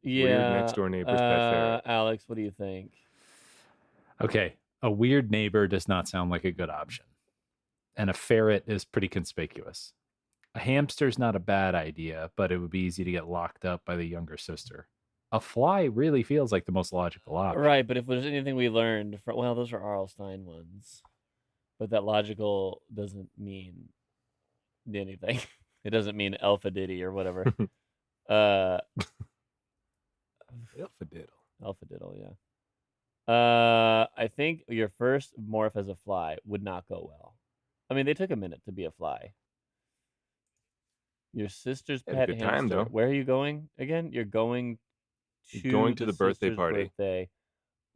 Yeah. next-door neighbor's pet ferret. Alex, what do you think? Okay. A weird neighbor does not sound like a good option. And a ferret is pretty conspicuous. A hamster's not a bad idea, but it would be easy to get locked up by the younger sister. A fly really feels like the most logical option. Right, but if there's anything we learned from, well, those are R.L. Stine ones, but that logical doesn't mean anything. It doesn't mean alpha diddy or whatever. Elfadiddle. Alpha diddle, yeah. I think your first morph as a fly would not go well. I mean, they took a minute to be a fly. Your sister's Had a pet good hamster. time, though. Where are you going again? You're going Going to the birthday sister's party. birthday.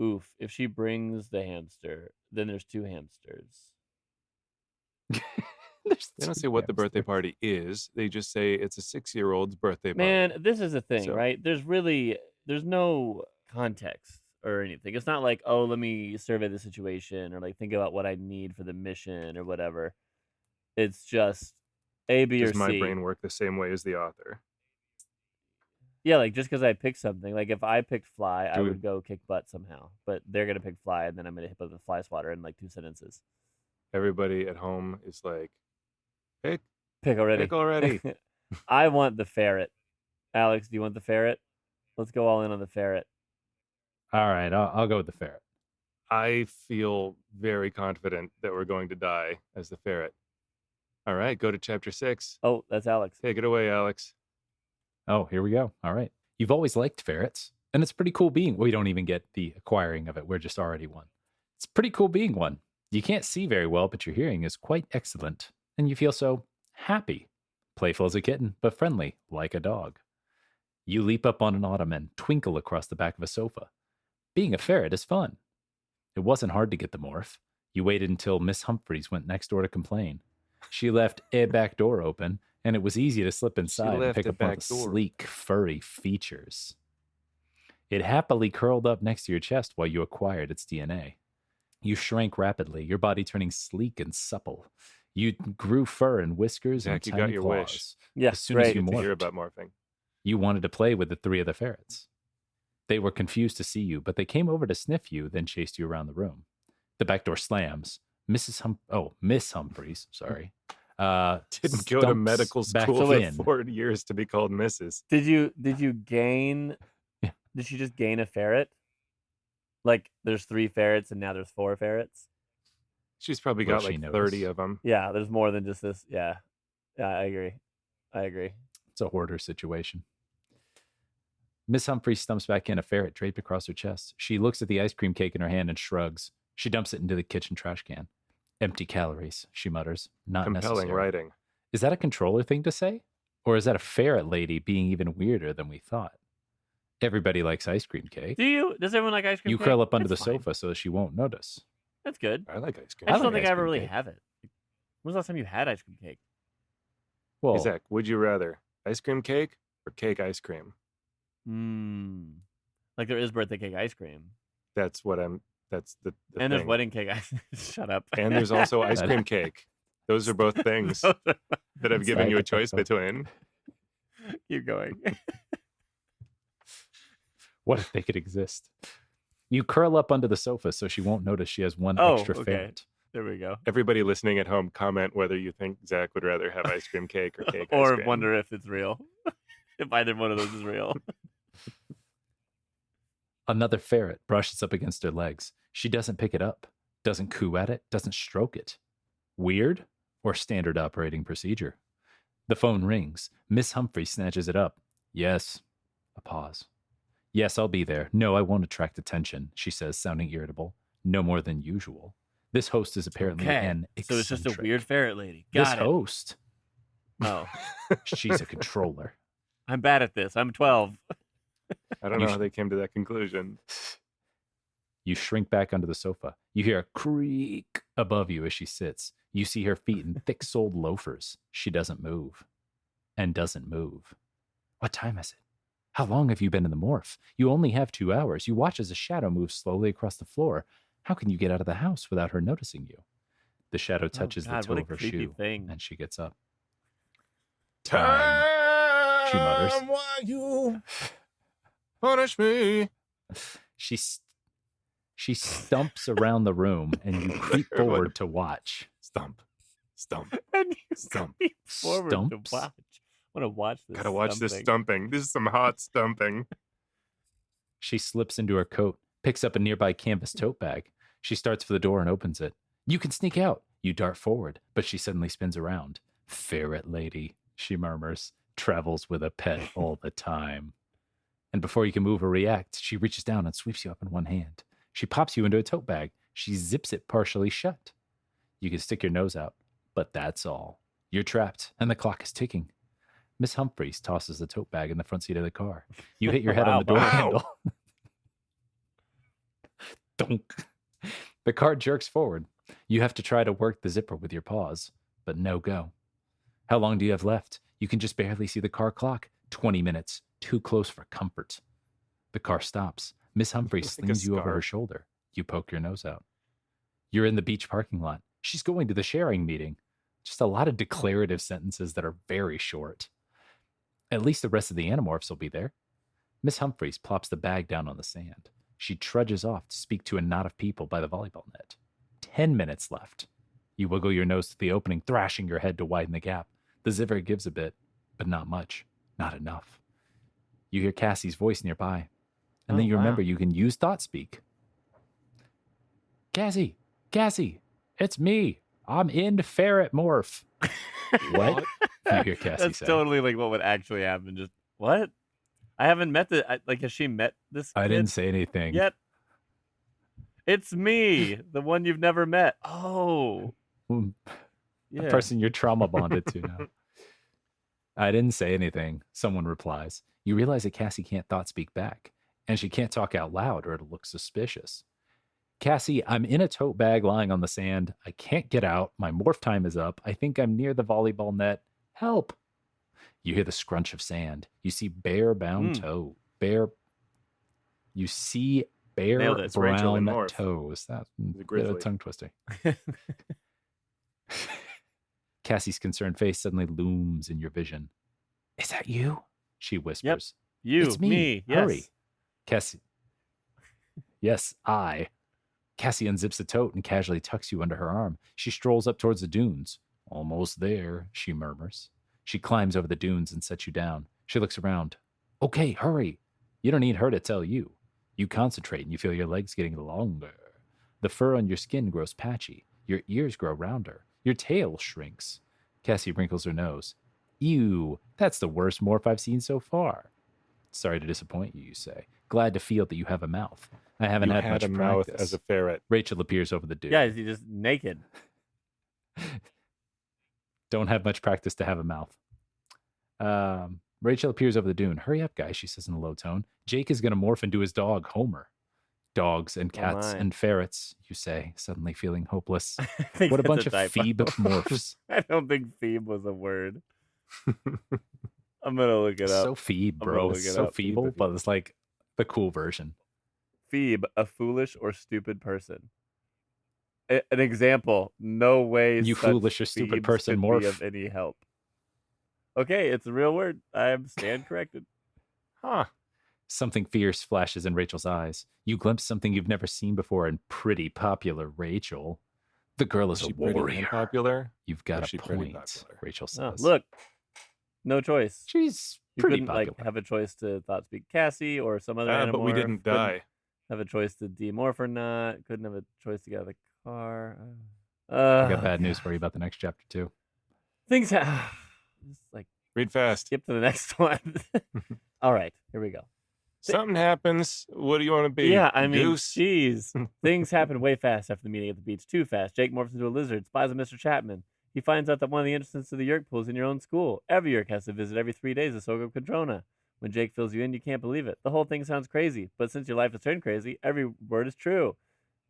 Oof. If she brings the hamster, then there's 2 hamsters. They don't say what the birthday party is. They just say it's a 6-year-old's birthday party. Man, this is a thing, So- right? There's no context or anything. It's not like, oh, let me survey the situation or like think about what I need for the mission or whatever. It's just A, B, or Does C. my brain work the same way as the author? Yeah, like just because I picked something, like if I picked fly, I Do we- would go kick butt somehow. But they're gonna pick fly, and then I'm gonna hit with the fly swatter in like 2 sentences. Everybody at home is like, pick Pick already. I want the ferret. Alex, do you want the ferret? Let's go all in on the ferret. All right, I'll go with the ferret. I feel very confident that we're going to die as the ferret. All right, go to chapter 6. Oh, that's Alex. Take it away, Alex. Oh, here we go. All right. You've always liked ferrets, and it's pretty cool being. We don't even get the acquiring of it. We're just already one. It's pretty cool being one. You can't see very well, but your hearing is quite excellent, and you feel so happy. Playful as a kitten, but friendly like a dog. You leap up on an ottoman, twinkle across the back of a sofa. Being a ferret is fun. It wasn't hard to get the morph. You waited until Miss Humphreys went next door to complain. She left a back door open, and it was easy to slip inside and left pick a up one of back the door. sleek, furry features. It happily curled up next to your chest while you acquired its DNA. You shrank rapidly, your body turning sleek and supple. You grew fur and whiskers Zach, and you tiny got your claws. wish. Yeah, As soon as great. you To hear morphed, about morphing. you wanted to play with the 3 of the ferrets. They were confused to see you, but they came over to sniff you, then chased you around the room. The back door slams. Miss Humphreys, sorry. Didn't go to stumps medical back school for in. 4 years to be called Mrs. Did you gain? Yeah. Did she just gain a ferret? Like there's 3 ferrets and now there's 4 ferrets. She's probably Will got she like notice? 30 of them. Yeah, there's more than just this. Yeah, I agree. It's a hoarder situation. Miss Humphreys stumps back in, a ferret draped across her chest. She looks at the ice cream cake in her hand and shrugs. She dumps it into the kitchen trash can. Empty calories, she mutters. Not Compelling necessary. writing. Is that a controller thing to say? Or is that a ferret lady being even weirder than we thought? Everybody likes ice cream cake. Does everyone like ice cream? You cake? curl up under That's the fine. sofa so she won't notice. That's good. I like ice cream. I just like don't think ice I ever cream really cake. have it. When was the last time you had ice cream cake? Well, Hey, Zach, would you rather ice cream cake or cake ice cream? Like there is birthday cake ice cream, That's the and there's thing. wedding cake ice. Shut up. And there's also ice That- cream cake. Those are both things that I've given you a choice between. Keep going. what if they could exist? You curl up under the sofa so she won't notice she has one Oh, extra okay. ferret. There we go. Everybody listening at home, comment whether you think Zach would rather have ice cream cake or cake ice Or cream. wonder if it's real. If either one of those is real. Another ferret brushes up against her legs. She doesn't pick it up, doesn't coo at it, doesn't stroke it. Weird or standard operating procedure? The phone rings. Miss Humphrey snatches it up. Yes. A pause. Yes, I'll be there. No, I won't attract attention, she says, sounding irritable. No more than usual. This host is apparently Okay. an So it's just a eccentric. weird ferret lady. This Got it. host, Oh, she's a controller. I'm bad at this. I'm 12. I don't You know sh- how they came to that conclusion. You shrink back under the sofa. You hear a creak above you as she sits. You see her feet in thick-soled loafers. She doesn't move. And doesn't move. What time is it? How long have you been in the morph? You only have 2 hours. You watch as a shadow moves slowly across the floor. How can you get out of the house without her noticing you? The shadow touches God, the toe what a of her creepy shoe, thing. and she gets up. Time, she mutters. Why you punish me? She stumps around the room, and you creep forward to watch. Stump. And you Stump. creep forward Stumps. to watch. I want to watch this. Gotta watch this stumping. stumping. This is some hot stumping. She slips into her coat, picks up a nearby canvas tote bag. She starts for the door and opens it. You can sneak out. You dart forward, but she suddenly spins around. Ferret lady, she murmurs, travels with a pet all the time. And before you can move or react, she reaches down and sweeps you up in one hand. She pops you into a tote bag. She zips it partially shut. You can stick your nose out, but that's all. You're trapped, and the clock is ticking. Miss Humphreys tosses the tote bag in the front seat of the car. You hit your head on Wow, the door wow. handle. Dunk. The car jerks forward. You have to try to work the zipper with your paws, but no go. How long do you have left? You can just barely see the car clock. 20 minutes. Too close for comfort. The car stops. Miss Humphreys Like a slings you over her scarf. shoulder. You poke your nose out. You're in the beach parking lot. She's going to the sharing meeting. Just a lot of declarative sentences that are very short. At least the rest of the Animorphs will be there. Miss Humphreys plops the bag down on the sand. She trudges off to speak to a knot of people by the volleyball net. 10 minutes left. You wiggle your nose to the opening, thrashing your head to widen the gap. The zipper gives a bit, but not much. Not enough. You hear Cassie's voice nearby, and then you remember you can use thought speak. Cassie, it's me. I'm in ferret morph. What? You hear Cassie That's say. totally like what would actually happen. Just what? I haven't met like, has she met this I kid didn't say anything. yet? It's me, the one you've never met. Oh, The yeah. person you're trauma bonded to now. I didn't say anything, someone replies. You realize that Cassie can't thought speak back, and she can't talk out loud or it'll look suspicious. Cassie, I'm in a tote bag lying on the sand. I can't get out. My morph time is up. I think I'm near the volleyball net. Help. You hear the scrunch of sand. You see bare-bound toe. You see bare Nailed it. It's Rachel in brown Morph. toes. That's a The bit of grizzly. tongue twisting. Cassie's concerned face suddenly looms in your vision. Is that you? She whispers. You, It's me. Yes. Hurry. Cassie. Yes, I. Cassie unzips the tote and casually tucks you under her arm. She strolls up towards the dunes. Almost there, she murmurs. She climbs over the dunes and sets you down. She looks around. Okay, hurry. You don't need her to tell you. You concentrate and you feel your legs getting longer. The fur on your skin grows patchy. Your ears grow rounder. Your tail shrinks. Cassie wrinkles her nose. Ew, that's the worst morph I've seen so far. Sorry to disappoint you, you say. Glad to feel that you have a mouth. I haven't You had had much a mouth practice. as a ferret. Rachel appears over the dune. Yeah, is he just naked? Don't have much practice to have a mouth. Rachel appears over the dune. Hurry up, guys, she says in a low tone. Jake is going to morph into his dog, Homer. Dogs and cats my. and ferrets, you say, suddenly feeling hopeless. I think What a that's bunch of typo. phoebe morphs. I don't think phoebe was a word. I'm gonna look it up. So phoebe, I'm gonna bro. look It's it so up. feeble, Phoebe. but it's like the cool version. Phoebe, a foolish or stupid person. An example. No way. You such foolish or stupid Phoebes person, could be morph. of any help. Okay, it's a real word. I stand corrected. Huh. Something fierce flashes in Rachel's eyes. You glimpse something you've never seen before in pretty popular Rachel. The girl is Is a she pretty warrior. and popular? You've Or got is a she pretty point, popular? Rachel Oh, says. look, no choice. She's You pretty couldn't popular. like have a choice to thought speak Cassie or some other animal. But we didn't die. Have a choice to demorph or not. Couldn't have a choice to get out of the car. I got bad news for you about the next chapter, too. Things just like Read fast. skip to the next one. All right, here we go. Something happens. What do you want to be? Yeah, I mean, Goose? geez. Things happen way fast after the meeting at the beach. Too fast. Jake morphs into a lizard, spies on Mr. Chapman. He finds out that one of the entrances to the Yeerk pool is in your own school. Every Yeerk has to visit every 3 days to soak up Controna. When Jake fills you in, you can't believe it. The whole thing sounds crazy, but since your life has turned crazy, every word is true.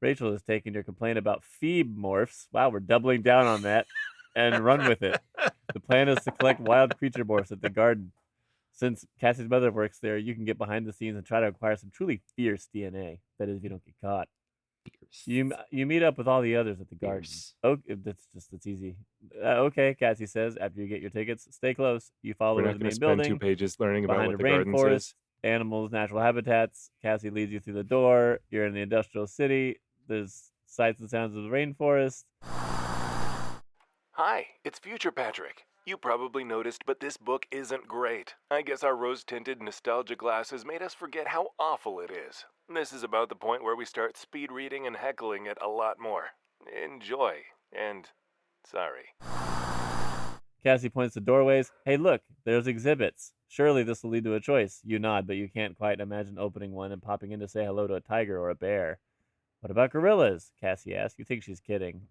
Rachel has taken your complaint about phoebe morphs. Wow, we're doubling down on that and run with it. The plan is to collect wild creature morphs at the garden. Since Cassie's mother works there, you can get behind the scenes and try to acquire some truly fierce DNA. That is, if you don't get caught. You meet up with all the others at the garden. Fierce. Oh, that's easy. Okay, Cassie says. After you get your tickets, stay close. You follow We're her not to the going main to spend building. 2 pages learning about Behind what a the garden rainforest, says. animals, natural habitats. Cassie leads you through the door. You're in the industrial city. There's sights and sounds of the rainforest. Hi, it's Future Patrick. You probably noticed, but this book isn't great. I guess our rose-tinted nostalgia glasses made us forget how awful it is. This is about the point where we start speed reading and heckling it a lot more. Enjoy, and sorry. Cassie points to doorways. Hey, look, there's exhibits. Surely this will lead to a choice. You nod, but you can't quite imagine opening one and popping in to say hello to a tiger or a bear. What about gorillas? Cassie asks. You think she's kidding.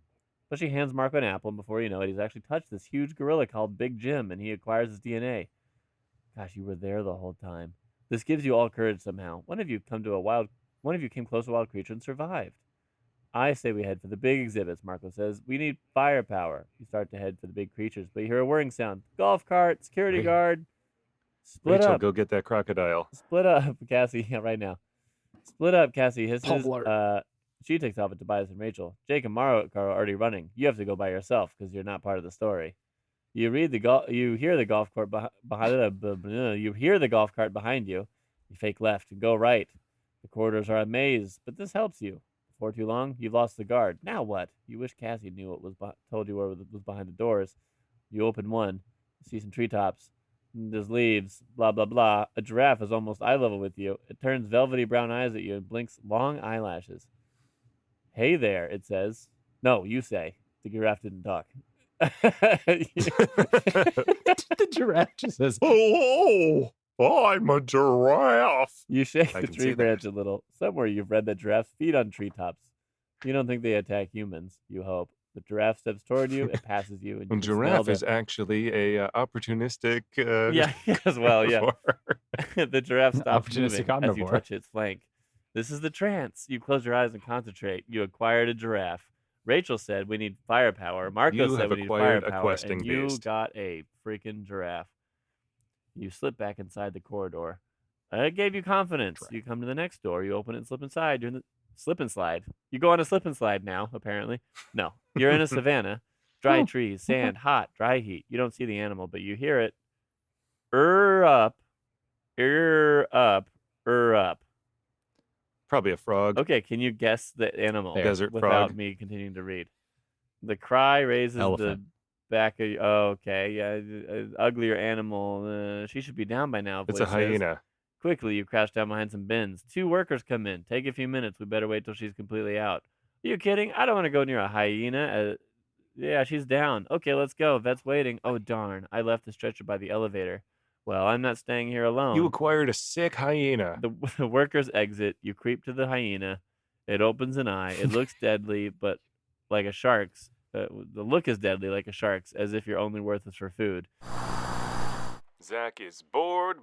But she hands Marco an apple, and before you know it, he's actually touched this huge gorilla called Big Jim, and he acquires his DNA. Gosh, you were there the whole time. This gives you all courage somehow. One of you came close to a wild creature and survived. I say we head for the big exhibits, Marco says. We need firepower. You start to head for the big creatures, but you hear a whirring sound. Golf cart, security guard. Split Rachel, up. go get that crocodile. Split up, Cassie. Yeah, right now. Split up, Cassie hisses. Polar. She takes off with Tobias and Rachel. Jake and Maro are already running. You have to go by yourself because you're not part of the story. You hear the golf cart you hear the golf cart behind you. You fake left and go right. The corridors are a maze, but this helps you. Before too long, you've lost the guard. Now what? You wish Cassie knew what was told you what was behind the doors. You open one, you see some treetops. There's leaves, blah, blah, blah. A giraffe is almost eye level with you. It turns velvety brown eyes at you and blinks long eyelashes. Hey there, it says. No, you say. The giraffe didn't talk. The giraffe just says, Oh, I'm a giraffe. You shake I the can tree see that. branch a little. Somewhere you've read that giraffes feed on treetops. You don't think they attack humans, you hope. The giraffe steps toward you, it passes you, and you A can smell giraffe the... is actually a opportunistic. Yeah, as well, yeah. herbivore. The giraffe stops Opportunistic moving as you omnivore. touch its flank. This is the trance. You close your eyes and concentrate. You acquired a giraffe. Rachel said we need firepower. Marco You said have we need acquired a firepower. questing And you beast. got a freaking giraffe. You slip back inside the corridor. It gave you confidence. You come to the next door. You open it and slip inside. You're in the slip and slide. You go on a slip and slide now, apparently. No, you're in a savanna. Dry trees, sand, hot, dry heat. You don't see the animal, but you hear it. Up, up. Probably a frog. Okay, can you guess the animal Desert without frog. me continuing to read? The cry raises Elephant. the back of you. Oh, okay, yeah, uglier animal. She should be down by now. It's a voice says. hyena. Quickly, you crash down behind some bins. 2 workers come in. Take a few minutes. We better wait till she's completely out. Are you kidding? I don't want to go near a hyena. Yeah, she's down. Okay, let's go. Vet's waiting. Oh, darn. I left the stretcher by the elevator. Well, I'm not staying here alone. You acquired a sick hyena. The workers exit. You creep to the hyena. It opens an eye. It looks deadly, but like a shark's. The look is deadly like a shark's, as if your only worth is for food. Zach is bored.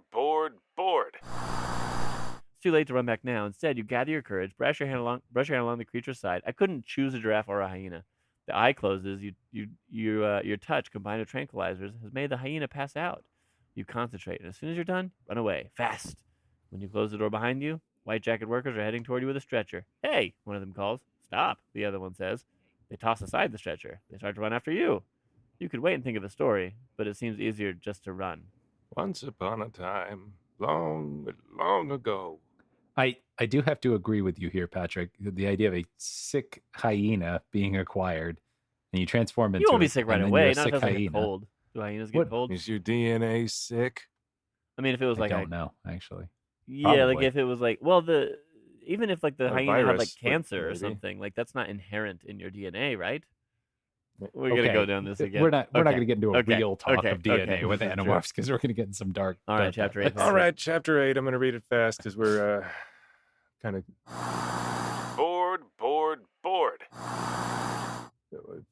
It's too late to run back now. Instead, you gather your courage, brush your hand along the creature's side. I couldn't choose a giraffe or a hyena. The eye closes. Your touch combined with tranquilizers has made the hyena pass out. You concentrate, and as soon as you're done, run away fast. When you close the door behind you, white jacket workers are heading toward you with a stretcher. Hey, one of them calls. Stop, the other one says. They toss aside the stretcher. They start to run after you. You could wait and think of a story, but it seems easier just to run. Once upon a time, long, long ago. I do have to agree with you here, Patrick. The idea of a sick hyena being acquired, and you transform into You won't be it, sick and right then away. you're a Not if sick it's like a hyena. cold. Do hyenas get What- cold? Is your DNA sick? I mean, if it was I like don't know, actually. yeah, like Probably. if it was like, well, even if like the A hyena had like virus, but cancer or maybe. something, like that's not inherent in your DNA, right? Yeah. We're gonna Okay. go down this again. We're not Okay. going to get into a Okay. real talk Okay. of DNA Okay. with Sure. Animorphs because we're going to get in some dark. All right, dark chapter topics. 8. All right, chapter 8. I'm going to read it fast because we're kind of Bored.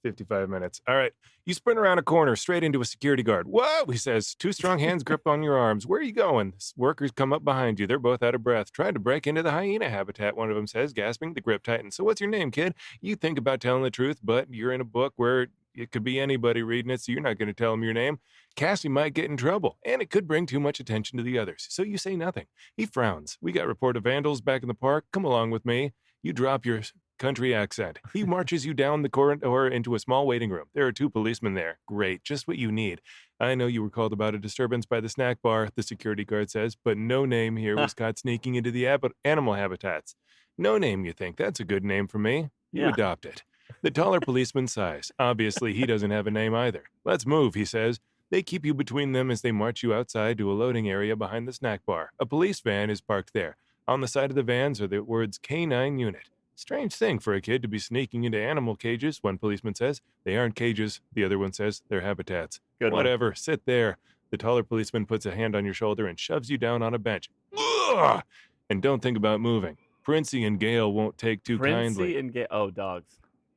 55 minutes. All right. You sprint around a corner straight into a security guard. Whoa, he says. 2 strong hands grip on your arms. Where are you going? Workers come up behind you. They're both out of breath. Trying to break into the hyena habitat, one of them says, gasping. The grip tightens. So what's your name, kid? You think about telling the truth, but you're in a book where it could be anybody reading it, so you're not going to tell them your name. Cassie might get in trouble, and it could bring too much attention to the others, so you say nothing. He frowns. We got report of vandals back in the park. Come along with me. You drop your country accent. He marches you down the corridor into a small waiting room. There are 2 policemen there. Great, just what you need. I know you were called about a disturbance by the snack bar, the security guard says, but no name here was caught sneaking into the animal habitats. No name, you think? That's a good name for me. You Yeah. adopt it. The taller policeman sighs. Obviously, he doesn't have a name either. Let's move, he says. They keep you between them as they march you outside to a loading area behind the snack bar. A police van is parked there. On the side of the vans are the words K9 Unit. Strange thing for a kid to be sneaking into animal cages, one policeman says. They aren't cages, the other one says. They're habitats. Good one. Whatever, sit there. The taller policeman puts a hand on your shoulder and shoves you down on a bench. Ugh! And don't think about moving. Princey and Gail won't take too kindly. Princey and oh, dogs.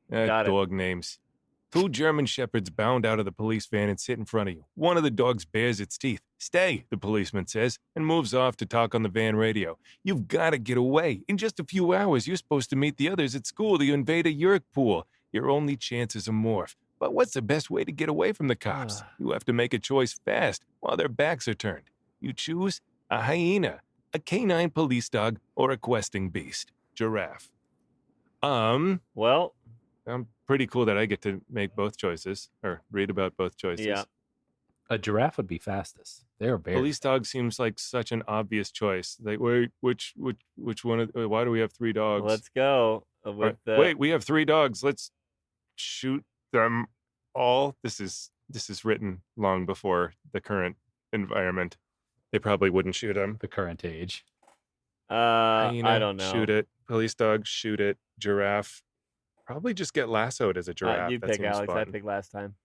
Got got it. dog names. 2 German shepherds bound out of the police van and sit in front of you. One of the dogs bares its teeth. Stay, the policeman says, and moves off to talk on the van radio. You've got to get away. In just a few hours, you're supposed to meet the others at school to invade a Yeerk pool. Your only chance is a morph. But what's the best way to get away from the cops? You have to make a choice fast while their backs are turned. You choose a hyena, a canine police dog, or a questing beast. Giraffe. Well, I'm pretty cool that I get to make both choices or read about both choices. yeah. A giraffe would be fastest. They're very Police dog seems like such an obvious choice. Like, wait, which one? Why do we have 3 dogs? Let's go with the. Wait, we have 3 dogs. Let's shoot them all. This is written long before the current environment. They probably wouldn't shoot him. the current age. Hyena, I don't know. Shoot it. Police dog, shoot it. Giraffe. Probably just get lassoed as a giraffe. You That pick, seems Alex. I fun. picked last time.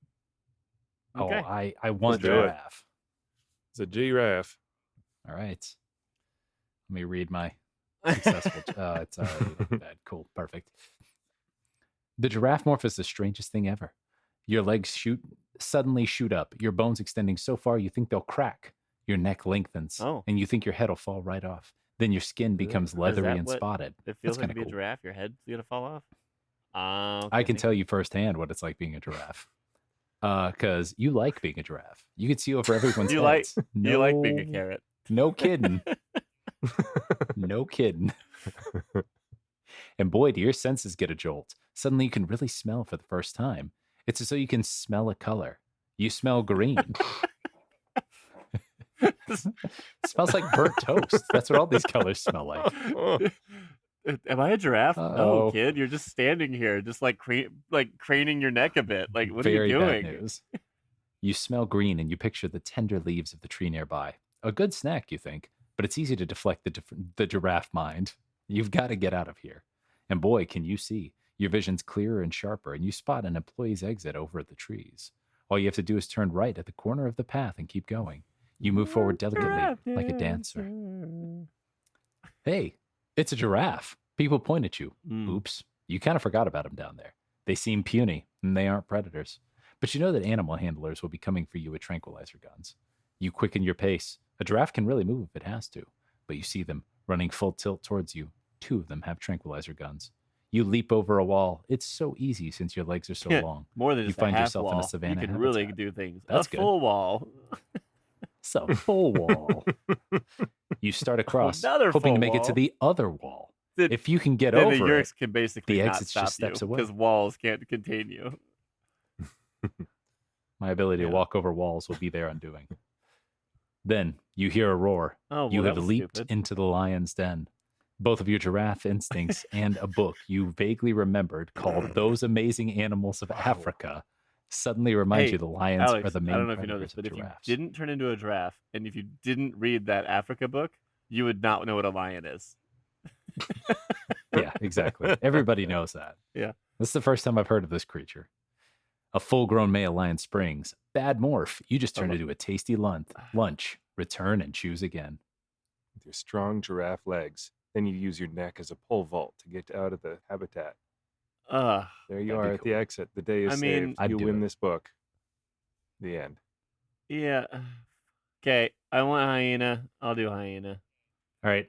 Oh, Okay. I want Let's do it. giraffe. It's a giraffe. All right. Let me read my successful. It's bad. Cool. Perfect. The giraffe morph is the strangest thing ever. Your legs suddenly shoot up, your bones extending so far you think they'll crack. Your neck lengthens, and you think your head will fall right off. Then your skin becomes leathery and spotted. It feels That's like to be kinda a giraffe. Your head's gonna fall off. I can tell you firsthand what it's like being a giraffe. Because you like being a giraffe. You can see over everyone's You heads. you like being a carrot. No kidding. No kidding. And boy, do your senses get a jolt. Suddenly you can really smell for the first time. It's as though you can smell a color. You smell green. It smells like burnt toast. That's what all these colors smell like. Am I a giraffe? No, Uh-oh. kid. You're just standing here, just like craning your neck a bit. Like, what Very are you bad doing? news. You smell green and you picture the tender leaves of the tree nearby. A good snack, you think, but it's easy to deflect the giraffe mind. You've got to get out of here. And boy, can you see. Your vision's clearer and sharper, and you spot an employee's exit over at the trees. All you have to do is turn right at the corner of the path and keep going. You move forward delicately, like a dancer. Hey, it's a giraffe. People point at you. Oops, you kind of forgot about them down there. They seem puny, and they aren't predators. But you know that animal handlers will be coming for you with tranquilizer guns. You quicken your pace. A giraffe can really move if it has to, but you see them running full tilt towards you. 2 of them have tranquilizer guns. You leap over a wall. It's so easy since your legs are so long. More than You just find a half yourself wall. in a savanna You can really habitat. do things. That's a good. full wall. It's a full wall. You start across, Another hoping to full make it to wall. the other wall. Then- If you can get Then the over Yeerks it, can basically the not exit's stop just steps you away. because walls can't contain you. my ability to Yeah. walk over walls will be their undoing. Then you hear a roar. Oh, well, You that have was leaped stupid. into the lion's den. Both of your giraffe instincts and a book you vaguely remembered called Those Amazing Animals of Africa suddenly remind Hey, you the lions Alex, are the main I don't know if you know predators this, but of if you giraffes. didn't turn into a giraffe and if you didn't read that Africa book, you would not know what a lion is. Yeah, exactly. Everybody knows that. Yeah. This is the first time I've heard of this creature. A full-grown male lion springs. Bad morph. You just turned into a tasty lunch. Return and choose again. With your strong giraffe legs. Then you use your neck as a pole vault to get out of the habitat. There you That'd are be at the cool. exit. The day is I mean, saved. I'd You do win it. this book. The end. Yeah. Okay, I want hyena. I'll do hyena. All right.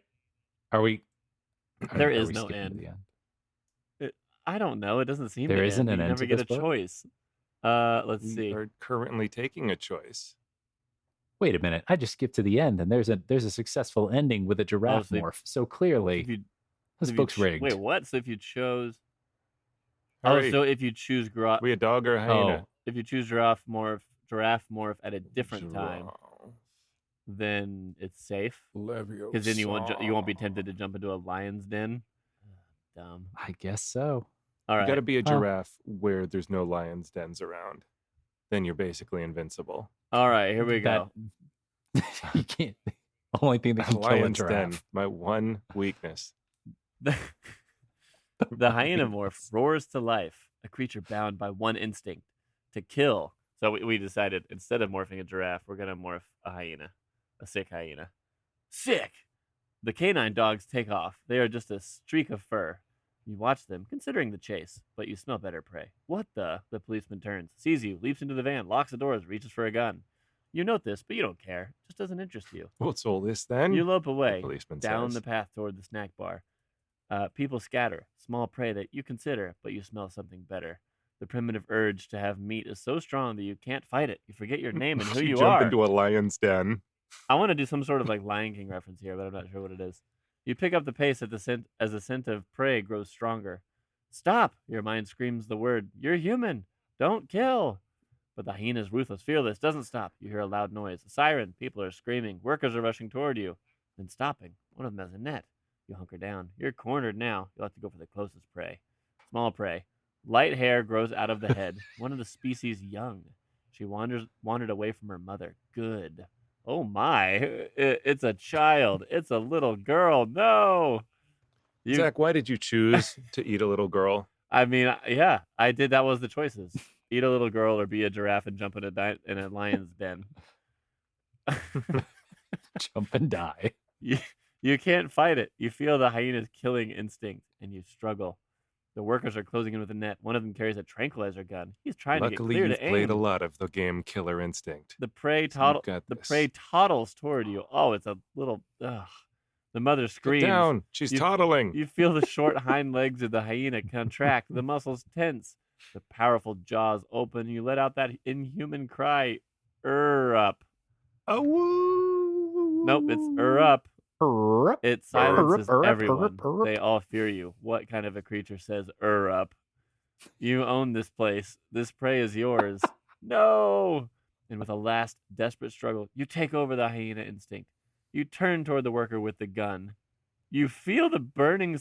Are we? There are is we no skipping to end. the end? I don't know. It doesn't seem There to isn't end. an You end never to get this a book? choice. Let's We see. are currently taking a choice. Wait a minute. I just skipped to the end, and there's a successful ending with a giraffe so- morph. So clearly, If you, this if you book's ch- rigged. Wait, what? So if you chose, Hurry. so if you choose We a dog or a hyena? if you choose giraffe morph at a different time, then it's safe because then you won't be tempted to jump into a lion's den. Dumb. I guess so. All You right. got to be a Well- giraffe where there's no lions' dens around. Then you're basically invincible. All right. Here we go. You can't. The only thing that can kill a Lion's den, giraffe. my one weakness. The hyena morph roars to life, a creature bound by one instinct to kill. So we decided instead of morphing a giraffe, we're going to morph a hyena, a sick hyena. Sick! The canine dogs take off. They are just a streak of fur. You watch them, considering the chase, but you smell better prey. What the? The policeman turns, sees you, leaps into the van, locks the doors, reaches for a gun. You note this, but you don't care. It just doesn't interest you. What's all this then? You lope The away, policeman down says. the path toward the snack bar. People scatter, small prey that you consider, but you smell something better. The primitive urge to have meat is so strong that you can't fight it. You forget your name and who you jump are. into a lion's den. I want to do some sort of like Lion King reference here, but I'm not sure what it is. You pick up the pace as the scent of prey grows stronger. Stop! Your mind screams the word. You're human. Don't kill. But the hyena's ruthless, fearless, doesn't stop. You hear a loud noise. A siren. People are screaming. Workers are rushing toward you. Then stopping. One of them has a net. You hunker down. You're cornered now. You'll have to go for the closest prey. Small prey. Light hair grows out of the head. One of the species young. She wandered away from her mother. Good. Oh my. It's a child. It's a little girl. No. Zach, why did you choose to eat a little girl? I mean, yeah, I did. That was the choices. Eat a little girl or be a giraffe and jump in a lion's den. Jump and die. You can't fight it. You feel the hyena's killing instinct, and you struggle. The workers are closing in with a net. One of them carries a tranquilizer gun. He's trying to get Luckily, clear you've to aim. played a lot of the game Killer Instinct. The prey So you've got this. toddles toward you. Oh, it's a little. Ugh. The mother Get screams. down. She's toddling. You feel the short hind legs of the hyena contract. The muscles tense. The powerful jaws open. You let out that inhuman cry. Up. Oh, woo. Nope, it's up. It silences everyone. They all fear you. What kind of a creature says up? You own this place. This prey is yours. No! And with a last desperate struggle, you take over the hyena instinct. You turn toward the worker with the gun. You feel the burning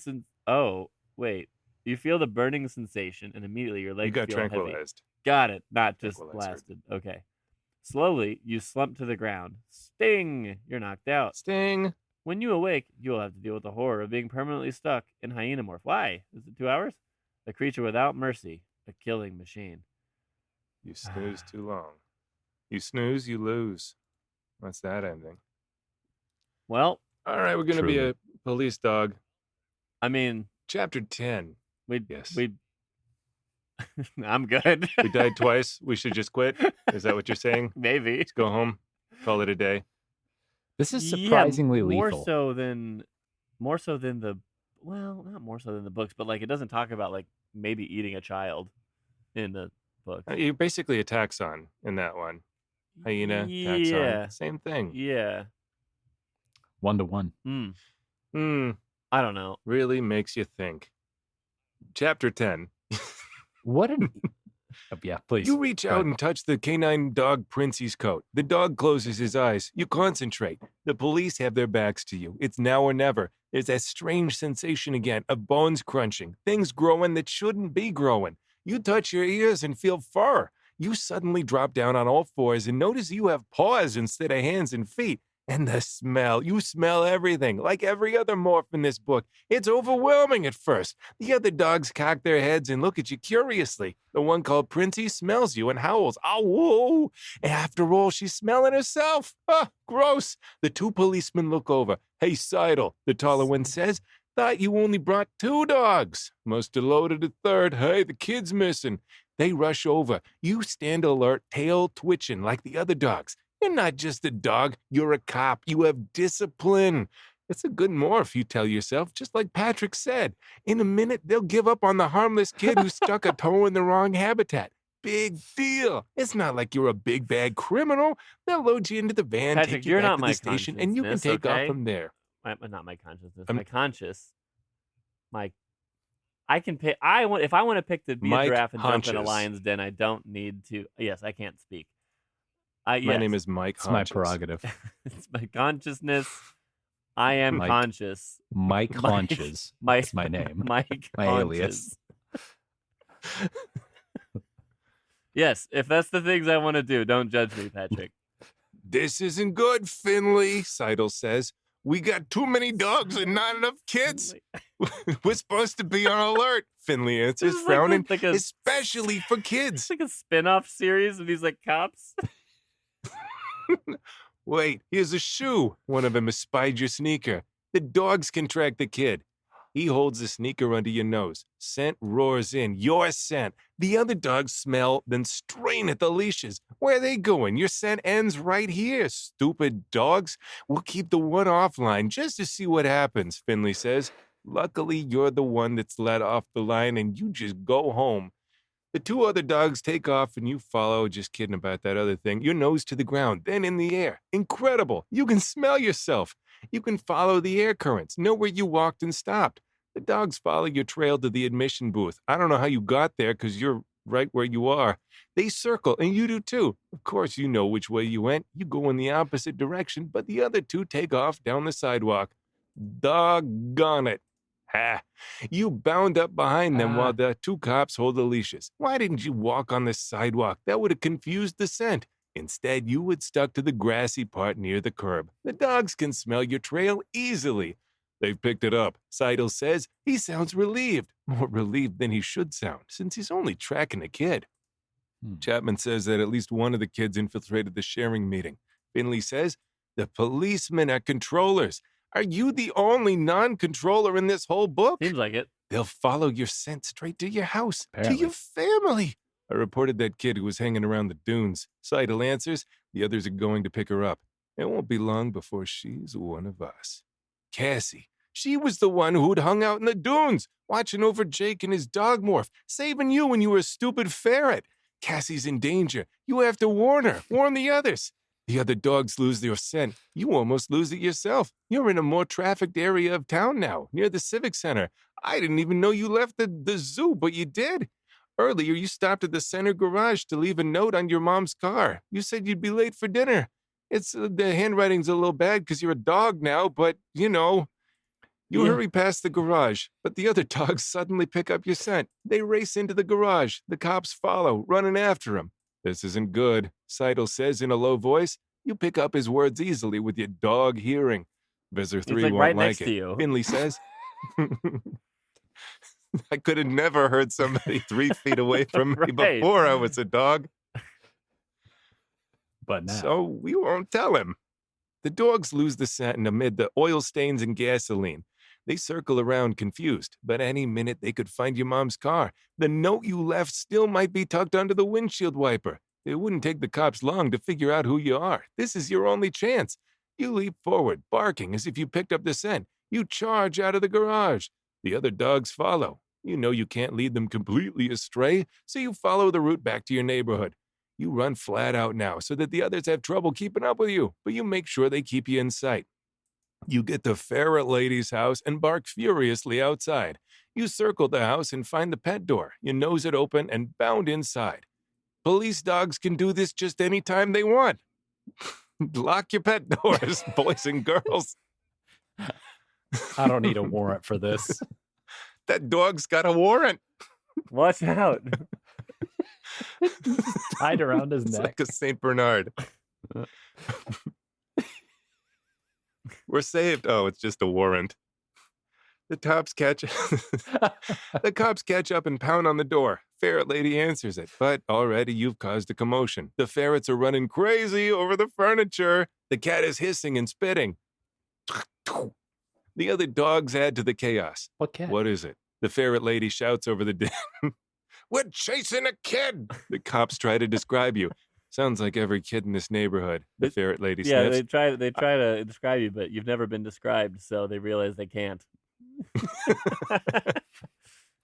You feel the burning sensation, and immediately your legs You got feel heavy. tranquilized. Got it. Not just Tranquilizer. blasted. Okay. Slowly, you slump to the ground. Sting! You're knocked out. Sting. When you awake, you will have to deal with the horror of being permanently stuck in Hyenomorph. Why? Is it 2 hours? A creature without mercy. A killing machine. You snooze too long. You snooze, you lose. What's that ending? Well, All right, we're going to be Truly. a police dog. I mean, Chapter 10. we Yes. I'm good. We died twice. We should just quit. Is that what you're saying? Maybe. Let's go home. Call it a day. This is surprisingly more lethal. so than the not more so than the books, but like it doesn't talk about like maybe eating a child in the book. You're basically a taxon in that one. Hyena, taxon. Yeah. Same thing. Yeah. 1-to-1. I don't know. Really makes you think. Chapter 10. What an yeah, please. You reach Go out ahead. and touch the canine dog Princey's coat. The dog closes his eyes. You concentrate. The police have their backs to you. It's now or never. There's that strange sensation again of bones crunching, things growing that shouldn't be growing. You touch your ears and feel fur. You suddenly drop down on all fours and notice you have paws instead of hands and feet. And the smell. You smell everything, like every other morph in this book. It's overwhelming at first. The other dogs cock their heads and look at you curiously. The one called Princey smells you and howls. Ow, whoa. After all, she's smelling herself. Ah, gross. The two policemen look over. Hey, Seidel, the taller one says. Thought you only brought 2 dogs. Must have loaded a third. Hey, the kid's missing. They rush over. You stand alert, tail twitching like the other dogs. You're not just a dog. You're a cop. You have discipline. It's a good morph, you tell yourself, just like Patrick said. In a minute, they'll give up on the harmless kid who stuck a toe in the wrong habitat. Big deal. It's not like you're a big bad criminal. They'll load you into the van, Patrick, take you you're back not to my the station, and you can consciousness, take off okay? from there. Not my consciousness. I'm- My conscious. I can pick. If I want to pick to be a Mike giraffe and jump in a Hunches. lion's den, I don't need to. Yes, I can't speak. My name is Mike It's my Hunches. prerogative. It's my consciousness. I am Mike. conscious. Mike Mike- Haunches. My That's my name. Mike My conscious. alias. Yes, if that's the things I want to do, don't judge me, Patrick. This isn't good, Finley, Seidel says. We got too many dogs and not enough kids. We're supposed to be on alert, Finley answers, This is frowning, like a, especially for it's kids. like a spin-off series of these like cops. Wait, here's a shoe. One of them has spied your sneaker. The dogs can track the kid. He holds the sneaker under your nose. Scent roars in. Your scent. The other dogs smell, then strain at the leashes. Where are they going? Your scent ends right here, stupid dogs. We'll keep the one offline just to see what happens, Finley says. Luckily, you're the one that's let off the line, and you just go home. The two other dogs take off, and you follow. Just kidding about that other thing. Your nose to the ground, then in the air. Incredible. You can smell yourself. You can follow the air currents, know where you walked and stopped. The dogs follow your trail to the admission booth. I don't know how you got there because you're right where you are. They circle, and you do too. Of course, you know which way you went. You go in the opposite direction, but the other two take off down the sidewalk. Doggone it. Ha! You bound up behind them while the two cops hold the leashes. Why didn't you walk on the sidewalk? That would have confused the scent. Instead, you would stuck to the grassy part near the curb. The dogs can smell your trail easily. They've picked it up. Seidel says he sounds relieved. More relieved than he should sound, since he's only tracking a kid. Chapman says that at least one of the kids infiltrated the sharing meeting. Finley says the policemen are controllers. Are you the only non-controller in this whole book? Seems like it. They'll follow your scent straight to your house, Apparently. to your family. I reported that kid who was hanging around the dunes. Seidel answers, the others are going to pick her up. It won't be long before she's one of us. Cassie, she was the one who'd hung out in the dunes, watching over Jake and his dog morph, saving you when you were a stupid ferret. Cassie's in danger. You have to warn her. Warn the others. The other dogs lose their scent. You almost lose it yourself. You're in a more trafficked area of town now, near the Civic Center. I didn't even know you left the zoo, but you did. Earlier, you stopped at the center garage to leave a note on your mom's car. You said you'd be late for dinner. It's the handwriting's a little bad because you're a dog now, but, you know. You hurry past the garage, but the other dogs suddenly pick up your scent. They race into the garage. The cops follow, running after him. This isn't good, Seidel says in a low voice. You pick up his words easily with your dog hearing. Visor 3 like won't right like next it. to you. Finley says. I could have never heard somebody 3 feet away from me Right. before I was a dog. But now, So we won't tell him. The dogs lose the scent amid the oil stains and gasoline. They circle around confused, but any minute they could find your mom's car. The note you left still might be tucked under the windshield wiper. It wouldn't take the cops long to figure out who you are. This is your only chance. You leap forward, barking as if you picked up the scent. You charge out of the garage. The other dogs follow. You know you can't lead them completely astray, so you follow the route back to your neighborhood. You run flat out now so that the others have trouble keeping up with you, but you make sure they keep you in sight. You get to Ferret Lady's house and bark furiously outside. You circle the house and find the pet door. You nose it open and bound inside. Police dogs can do this just any time they want. Lock your pet doors, boys and girls. I don't need a warrant for this. That dog's got a warrant. Watch out. Tied around his It's neck. like a St. Bernard. We're saved. Oh, it's just a warrant. The cops catch up and pound on the door. Ferret Lady answers it, but already you've caused a commotion. The ferrets are running crazy over the furniture. The cat is hissing and spitting. The other dogs add to the chaos. What cat? What is it? The Ferret Lady shouts over the din. We're chasing a kid. The cops try to describe you. Sounds like every kid in this neighborhood. The Ferret Lady Yeah, sniffs. they try to describe you, but you've never been described, so they realize they can't.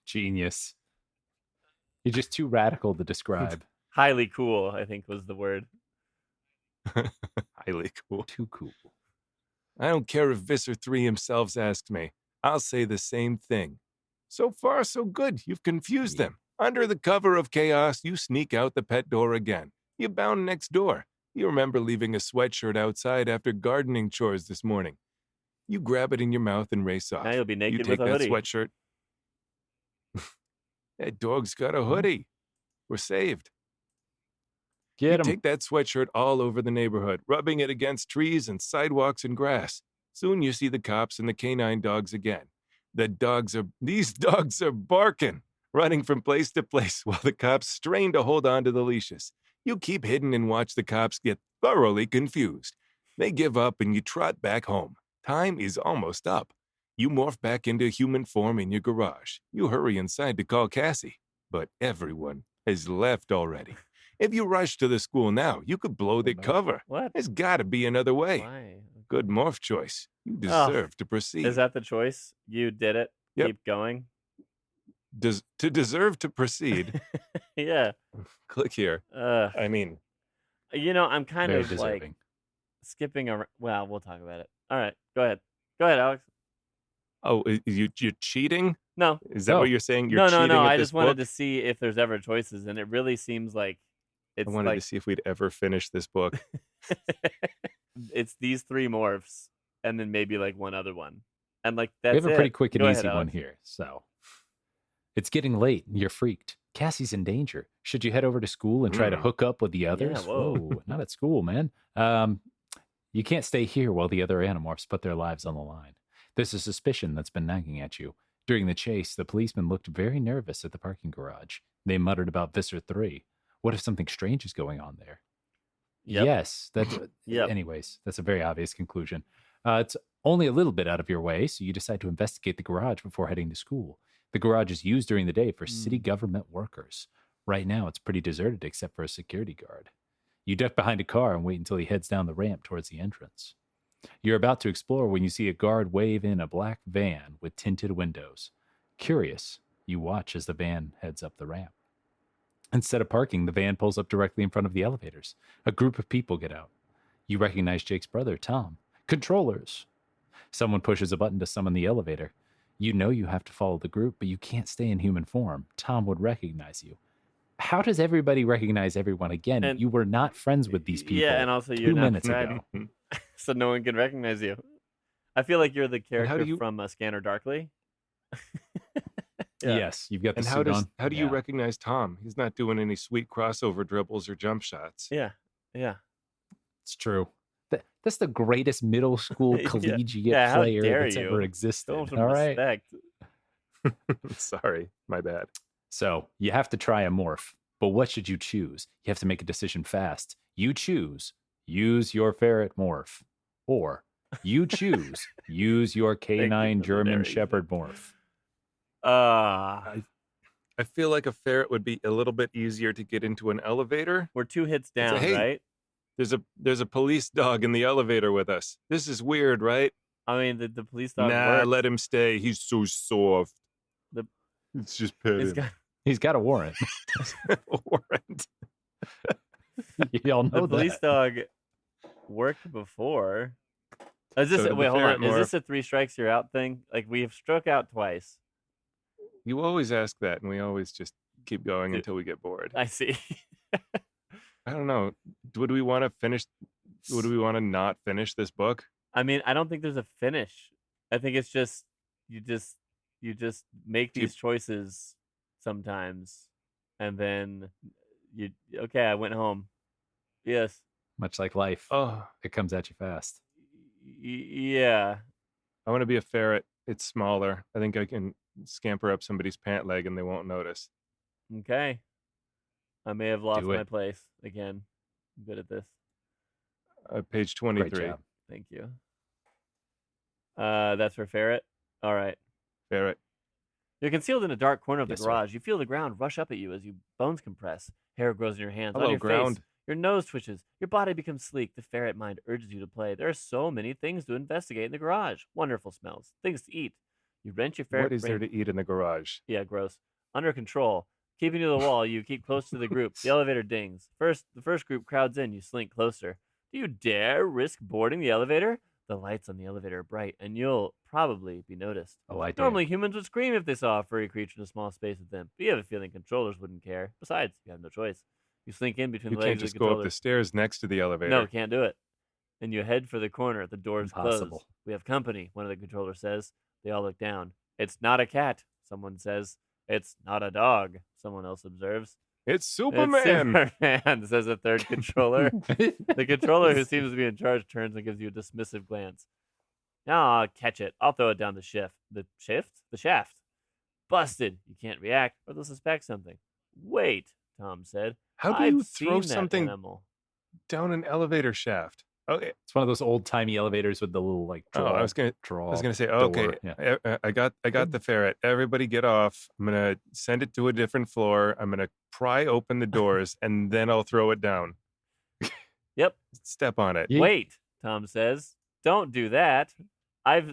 Genius. You're just too radical to describe. Highly cool, I think was the word. Highly cool. Too cool. I don't care if Visser 3 himself asks me. I'll say the same thing. So far, so good. You've confused them. Under the cover of chaos, you sneak out the pet door again. You bound next door. You remember leaving a sweatshirt outside after gardening chores this morning. You grab it in your mouth and race off. Now you'll be You naked take with a that hoodie. sweatshirt. That dog's got a hoodie. We're saved. Get You him. take that sweatshirt all over the neighborhood, rubbing it against trees and sidewalks and grass. Soon you see the cops and the canine dogs again. These dogs are barking, running from place to place while the cops strain to hold on to the leashes. You keep hidden and watch the cops get thoroughly confused. They give up and you trot back home. Time is almost up. You morph back into human form in your garage. You hurry inside to call Cassie. But everyone has left already. If you rush to the school now, you could blow the no. cover. What? There's got to be another way. Why? Good morph choice. You deserve to proceed. Is that the choice? You did it. Yep. Keep going. To deserve to proceed, Yeah. click here. I mean, I'm kind Very of deserving. like skipping around. Well, we'll talk about it. All right. Go ahead. Go ahead, Alex. oh, you're cheating? No. Is that No. what you're saying? You're No. cheating at I this just wanted book? to see if there's ever choices, and it really seems like it's I wanted like to see if we'd ever finish this book. it's these three morphs, and then maybe like one other one, and like We that's have a it. pretty quick and Go easy ahead, one Alex. here. So it's getting late and you're freaked. Cassie's in danger. Should you head over to school and try to hook up with the others? whoa. Not at school, man. You can't stay here while the other Animorphs put their lives on the line. There's a suspicion that's been nagging at you. During the chase, the policeman looked very nervous at the parking garage. They muttered about Visser 3. What if something strange is going on there? Yep. Yes. Yep. Anyways, that's a very obvious conclusion. It's only a little bit out of your way, so you decide to investigate the garage before heading to school. The garage is used during the day for city government workers. Right now, it's pretty deserted except for a security guard. You duck behind a car and wait until he heads down the ramp towards the entrance. You're about to explore when you see a guard wave in a black van with tinted windows. Curious, you watch as the van heads up the ramp. Instead of parking, the van pulls up directly in front of the elevators. A group of people get out. You recognize Jake's brother, Tom. Controllers! Someone pushes a button to summon the elevator. You know you have to follow the group, but you can't stay in human form. Tom would recognize you. How does everybody recognize everyone again? And- you were not friends with these people Yeah, and also you're 2 not minutes friend, ago. so no one can recognize you. I feel like you're the how do character you- from Scanner Darkly. Yeah. Yes, you've got the And suit on. how do you Yeah. recognize Tom? He's not doing any sweet crossover dribbles or jump shots. Yeah. It's true. That's the greatest middle school Yeah. collegiate Yeah, how player dare that's you. ever existed. Show him some All right. respect. Sorry, my bad. So you have to try a morph, but what should you choose? You have to make a decision fast. You choose, use your ferret morph, or you choose, use your canine for the German narration. Shepherd morph. I I feel like a ferret would be a little bit easier to get into an elevator. we're 2 hits It's a down, hey. right? There's a police dog in the elevator with us. This is weird, right? I mean, the police dog Nah, works. let him stay. He's so soft. The- It's just pet It's him. got- He's got a warrant. Warrant. Y'all the know police that. dog worked before. Is this So the wait? Hold on. ferret Is this a 3 strikes you're out thing? Like we have struck out twice. You always ask that, and we always just keep going Dude. until we get bored. I see. I don't know. Would we want to finish? Would we want to not finish this book? I mean, I don't think there's a finish. I think it's just you just make Do you- these choices sometimes, and then okay. I went home. Yes. Much like life, Oh, it comes at you fast. Yeah. I want to be a ferret. It's smaller. I think I can scamper up somebody's pant leg and they won't notice. Okay. I may have lost Do it. my place again. I'm good at this. Page Great 23. job. Thank you. That's for ferret. All right. Ferret. You're concealed in a dark corner of the Yes, sir. garage. You feel the ground rush up at you as your bones compress. Hair grows in your hands, on Hello, your ground. face. Your nose twitches. Your body becomes sleek. The ferret mind urges you to play. There are so many things to investigate in the garage. Wonderful smells. Things to eat. You wrench your ferret What is there brain- to eat in the garage? Yeah, gross. Under control. Keeping to the wall, you keep close to the group. The elevator dings. The first group crowds in. You slink closer. Do you dare risk boarding the elevator? The lights on the elevator are bright, and you'll probably be noticed. Oh, I do. Normally, humans would scream if they saw a furry creature in a small space with them, but you have a feeling controllers wouldn't care. Besides, you have no choice. You slink in between You the can't legs of just the go up controller. the stairs next to the elevator. No, can't do it. And you head for the corner. The door's Impossible. closed. We have company, one of the controllers says. They all look down. It's not a cat, someone says. It's not a dog, someone else observes. It's It's Superman. Superman, says a third controller. The controller who seems to be in charge turns and gives you a dismissive glance. Now I'll catch it. I'll throw it down the shift. The shift? The shaft. Busted. You can't react, or they'll suspect something. Wait, Tom said. How do I've you seen throw that something animal. down an elevator shaft? Okay. It's one of those old timey elevators with the little like draw. I was gonna say, okay, door, yeah. I got the ferret. Everybody get off. I'm gonna send it to a different floor. I'm gonna pry open the doors and then I'll throw it down. Yep. Step on it. Yeet. Wait, Tom says. Don't do that.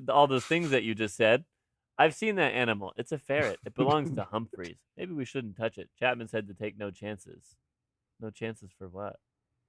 All those things that you just said. I've seen that animal. It's a ferret. It belongs to Humphreys. Maybe we shouldn't touch it. Chapman said to take no chances. No chances for what?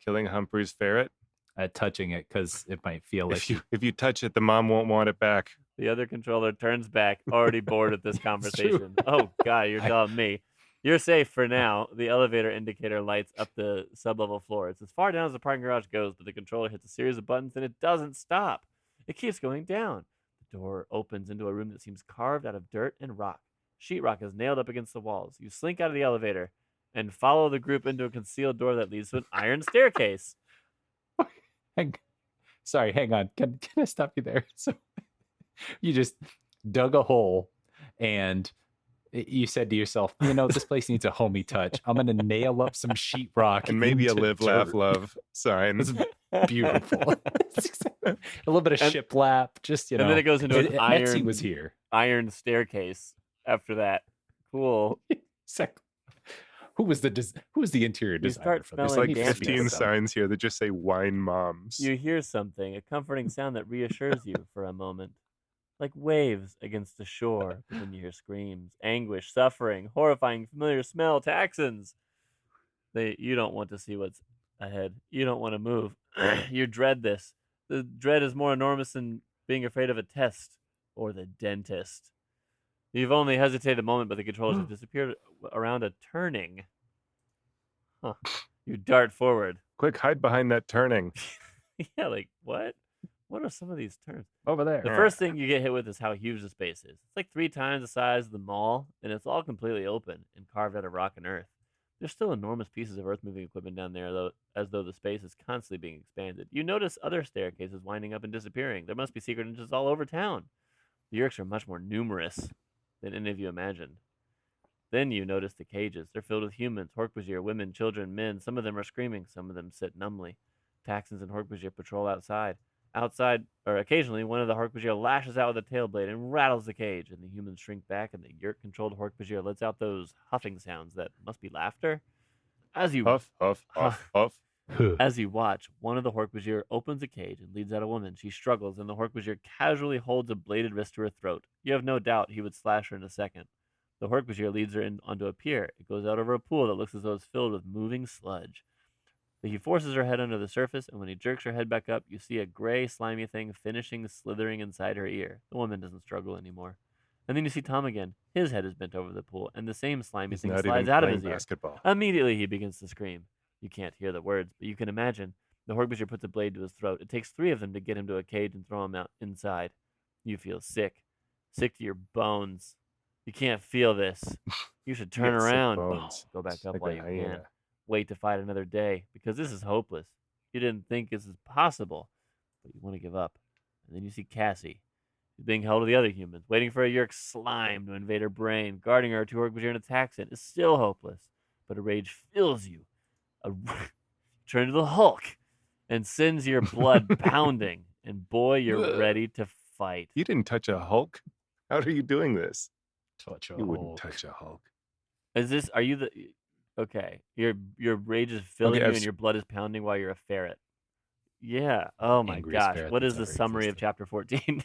Killing Humphrey's ferret. At touching it because it might feel like If you touch it, the mom won't want it back. The other controller turns back, already bored at this conversation. Oh, God, you're telling me. You're safe for now. The elevator indicator lights up the sub-level floor. It's as far down as the parking garage goes, but the controller hits a series of buttons and it doesn't stop. It keeps going down. The door opens into a room that seems carved out of dirt and rock. Sheetrock is nailed up against the walls. You slink out of the elevator and follow the group into a concealed door that leads to an iron staircase. Sorry, hang on. Can I stop you there? So you just dug a hole and you said to yourself, this place needs a homey touch. I'm going to nail up some sheetrock. And maybe a into live, dirt. laugh, love sign. It's beautiful. A little bit of shiplap, just, And then it goes into an Etsy was here. iron staircase after that. Cool. Who was the interior designer start for There's this? smelling like damp 15 signs here that just say wine moms. You hear something, a comforting sound that reassures you for a moment. Like waves against the shore, but then you hear screams, anguish, suffering, horrifying, familiar smell, Taxons. You don't want to see what's ahead. You don't want to move. You dread this. The dread is more enormous than being afraid of a test or the dentist. You've only hesitated a moment, but the controllers have disappeared around a turning. Huh. You dart forward. Quick, hide behind that turning. Yeah, like, what? What are some of these turns? Over there. The first thing you get hit with is how huge the space is. It's like 3 times the size of the mall, and it's all completely open and carved out of rock and earth. There's still enormous pieces of earth-moving equipment down there, though, as though the space is constantly being expanded. You notice other staircases winding up and disappearing. There must be secret entrances all over town. The Yeerks are much more numerous than any of you imagined. Then you notice the cages. They're filled with humans, Hork-Bajir, women, children, men. Some of them are screaming. Some of them sit numbly. Taxons and Hork-Bajir patrol outside. Occasionally, one of the Hork-Bajir lashes out with a tail blade and rattles the cage, and the humans shrink back, and the Yeerk-controlled Hork-Bajir lets out those huffing sounds that must be laughter. As you Huff, huff, huff, huff. As you watch, one of the Hork-Bajir opens a cage and leads out a woman. She struggles, and the Hork-Bajir casually holds a bladed wrist to her throat. You have no doubt he would slash her in a second. The Hork-Bajir leads her onto a pier. It goes out over a pool that looks as though it's filled with moving sludge. He forces her head under the surface, and when he jerks her head back up, you see a gray, slimy thing finishing slithering inside her ear. The woman doesn't struggle anymore. And then you see Tom again. His head is bent over the pool, and the same slimy thing slides out of his ear. Basketball. Immediately, he begins to scream. You can't hear the words, but you can imagine. The Hork-Bajir puts a blade to his throat. It takes 3 of them to get him to a cage and throw him out inside. You feel sick. Sick to your bones. You can't feel this. You should turn around. Go back up while you can. Wait to fight another day, because this is hopeless. You didn't think this is possible, but you want to give up. And then you see Cassie. She's being held with the other humans, waiting for a Yeerk slime to invade her brain. Guarding her, 2 Hork-Bajir and a Taxon is still hopeless, but a rage fills you. Turn to the Hulk and sends your blood pounding. And boy, you're ready to fight. You didn't touch a Hulk? How are you doing this? You wouldn't touch a Hulk. Are you the... Okay, your rage is filling you and your blood is pounding while you're a ferret. Yeah. Oh my gosh. What is the summary of Chapter 14?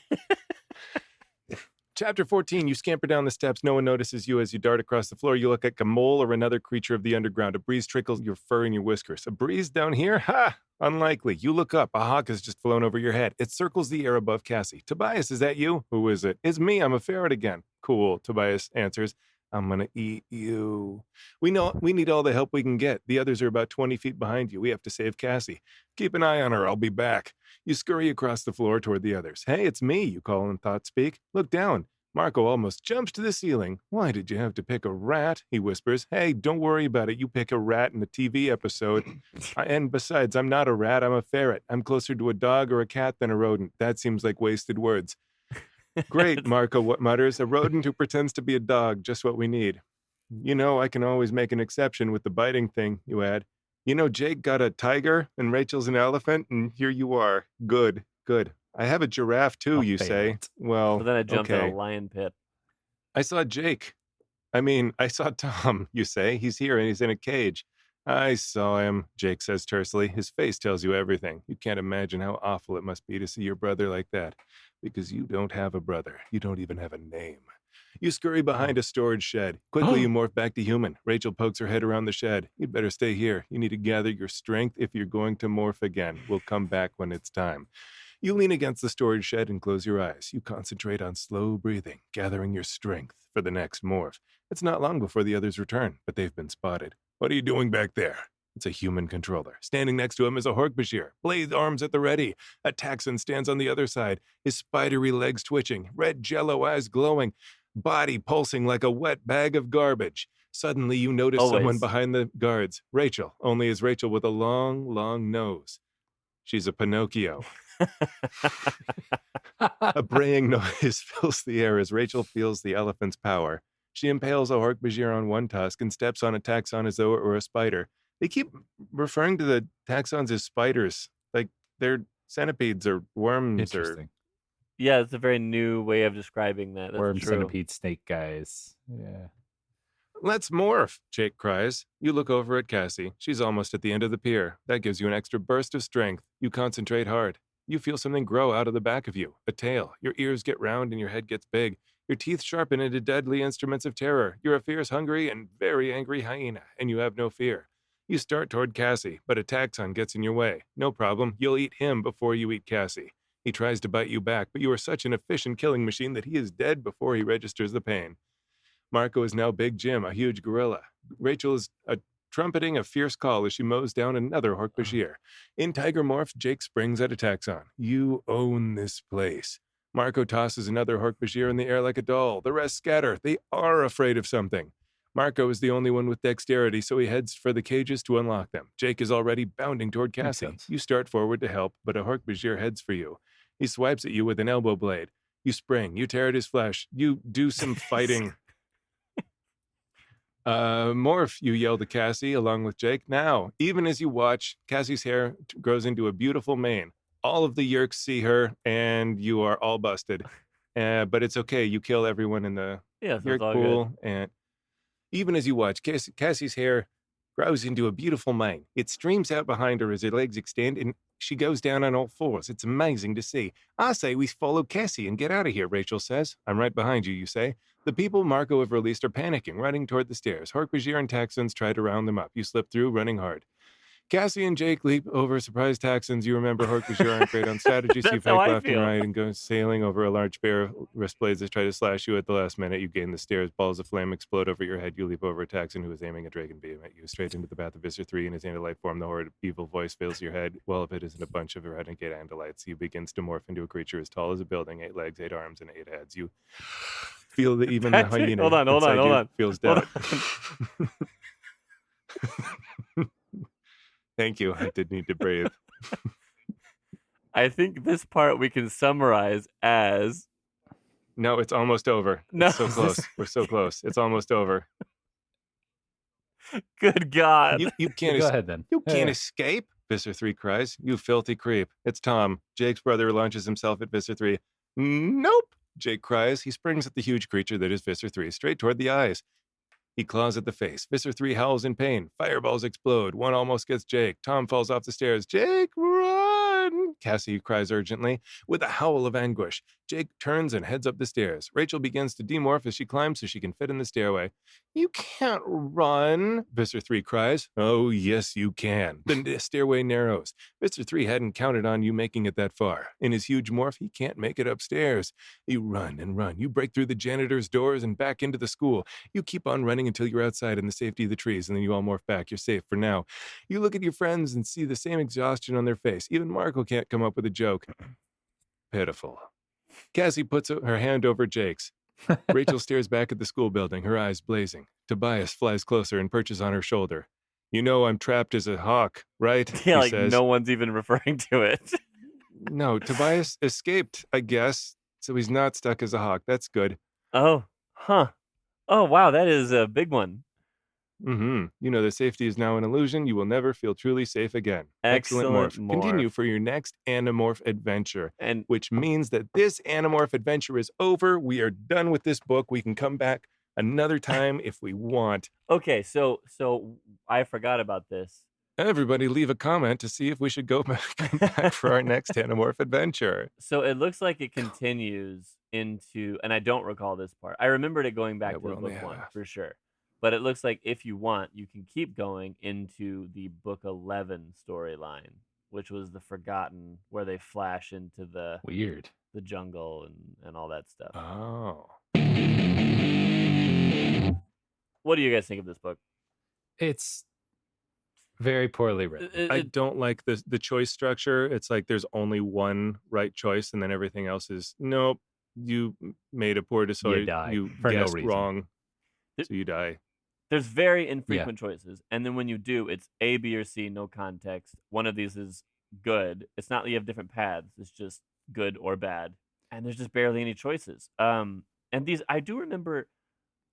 Chapter 14, you scamper down the steps. No one notices you as you dart across the floor. You look like a mole or another creature of the underground. A breeze trickles your fur and your whiskers. A breeze down here? Ha! Unlikely. You look up. A hawk has just flown over your head. It circles the air above Cassie. Tobias, is that you? Who is it? It's me. I'm a ferret again. Cool, Tobias answers. I'm going to eat you. We need all the help we can get. The others are about 20 feet behind you. We have to save Cassie. Keep an eye on her. I'll be back. You scurry across the floor toward the others. Hey, it's me, you call in thought speak. Look down. Marco almost jumps to the ceiling. Why did you have to pick a rat? He whispers. Hey, don't worry about it. You pick a rat in the TV episode. And besides, I'm not a rat. I'm a ferret. I'm closer to a dog or a cat than a rodent. That seems like wasted words. Great, Marco mutters. A rodent who pretends to be a dog. Just what we need. You know, I can always make an exception with the biting thing, you add. You know, Jake got a tiger and Rachel's an elephant, and here you are. Good, good. I have a giraffe too, Oh, you say. failed. Well, But then I jumped in a okay. lion pit. I saw Jake. I saw Tom, you say. He's here and he's in a cage. I saw him, Jake says tersely. His face tells you everything. You can't imagine how awful it must be to see your brother like that. Because you don't have a brother. You don't even have a name. You scurry behind a storage shed. Quickly, you morph back to human. Rachel pokes her head around the shed. You'd better stay here. You need to gather your strength if you're going to morph again. We'll come back when it's time. You lean against the storage shed and close your eyes. You concentrate on slow breathing, gathering your strength for the next morph. It's not long before the others return, but they've been spotted. What are you doing back there? It's a human controller. Standing next to him is a Hork-Bashir, blade arms at the ready. A Taxon stands on the other side, his spidery legs twitching, red jello eyes glowing, body pulsing like a wet bag of garbage. Suddenly, you notice someone Always. behind the guards. Rachel, only is Rachel with a long, long nose. She's a Pinocchio. A braying noise fills the air as Rachel feels the elephant's power. She impales a Hork-Bashir on one tusk and steps on a taxon as though it were a spider. They keep referring to the taxons as spiders, like they're centipedes or worms or... Interesting. Yeah, it's a very new way of describing that. That's Worm, true. centipede, snake guys. Yeah. Let's morph, Jake cries. You look over at Cassie. She's almost at the end of the pier. That gives you an extra burst of strength. You concentrate hard. You feel something grow out of the back of you, a tail. Your ears get round and your head gets big. Your teeth sharpen into deadly instruments of terror. You're a fierce, hungry, and very angry hyena, and you have no fear. You start toward Cassie, but a taxon gets in your way. No problem, you'll eat him before you eat Cassie. He tries to bite you back, but you are such an efficient killing machine that he is dead before he registers the pain. Marco is now Big Jim, a huge gorilla. Rachel is trumpeting a fierce call as she mows down another Hork-Bashir. In Tiger Morph, Jake springs at a taxon. You own this place. Marco tosses another Hork-Bashir in the air like a doll. The rest scatter. They are afraid of something. Marco is the only one with dexterity, so he heads for the cages to unlock them. Jake is already bounding toward Makes Cassie. sense. You start forward to help, but a Hork-Bashir heads for you. He swipes at you with an elbow blade. You spring. You tear at his flesh. You do some fighting. Morph, you yell to Cassie along with Jake. Now, even as you watch, Cassie's hair grows into a beautiful mane. All of the Yeerks see her, and you are all busted. But it's okay. You kill everyone in the Yeah, so it's Yeerk all pool. good. And even as you watch, Cassie's hair grows into a beautiful mane. It streams out behind her as her legs extend, and she goes down on all fours. It's amazing to see. I say we follow Cassie and get out of here, Rachel says. I'm right behind you, you say. The people Marco have released are panicking, running toward the stairs. Hork-Bashir and Taxons try to round them up. You slip through, running hard. Cassie and Jake leap over surprised Taxons. You remember Hork-Bashir aren't great on strategy, so you That's how fight I left and feel. right and go sailing over a large pair of wrist blades that try to slash you at the last minute. You gain the stairs. Balls of flame explode over your head. You leap over a Taxon who is aiming a dragon beam at you, straight into the path of Visser 3 in his Andalite form. The horrid evil voice fills your head. Well, if it isn't a bunch of renegade Andalites, he begins to morph into a creature as tall as a building, 8 legs, 8 arms, and 8 heads. You feel that even the Patrick, hyena hold on. inside you feels Hold doubt. Thank you. I did need to breathe. I think this part we can summarize as No, it's almost over. No. It's so close. We're so close. It's almost over. good God. You can't Go ahead then. You can't Yeah. escape, Visser 3 cries. You filthy creep. It's Tom. Jake's brother launches himself at Visser 3. Nope, Jake cries. He springs at the huge creature that is Visser 3, straight toward the eyes. He claws at the face. Visser 3 howls in pain. Fireballs explode. One almost gets Jake. Tom falls off the stairs. Jake, run! Cassie cries urgently. With a howl of anguish, Jake turns and heads up the stairs. Rachel begins to demorph as she climbs so she can fit in the stairway. You can't run, Visser 3 cries. Oh, yes, you can. The stairway narrows. Visser 3 hadn't counted on you making it that far. In his huge morph, he can't make it upstairs. You run and run. You break through the janitor's doors and back into the school. You keep on running until you're outside in the safety of the trees, and then you all morph back. You're safe for now. You look at your friends and see the same exhaustion on their face. Even Marco can't come up with a joke. Pitiful. Cassie puts her hand over Jake's. Rachel stares back at the school building, her eyes blazing. Tobias flies closer and perches on her shoulder. You know I'm trapped as a hawk, right? Yeah, he like says. no one's even referring to it. No, Tobias escaped, I guess. So he's not stuck as a hawk. That's good. Oh, huh. Oh, wow, that is a big one. You know that safety is now an illusion. You will never feel truly safe again. Excellent Excellent morph. Continue morph. for your next Animorph adventure, And which means that this Animorph adventure is over. We are done with this book. We can come back another time if we want. okay, so I forgot about this. Everybody leave a comment to see if we should come back for our next Animorph adventure. So it looks like it continues into, and I don't recall this part. I remembered it going back Yeah, to we're the only book one half. for sure. But it looks like if you want, you can keep going into the book 11 storyline, which was the Forgotten, where they flash into the Weird. jungle and all that stuff. Oh. What do you guys think of this book? It's very poorly written. I don't like the choice structure. It's like there's only one right choice, and then everything else is nope. You made a poor decision. die You for no guessed reason. wrong, so you die. There's very infrequent choices, and then when you do, it's A, B, or C, no context. One of these is good. It's not that you have different paths. It's just good or bad, and there's just barely any choices. And these I do remember,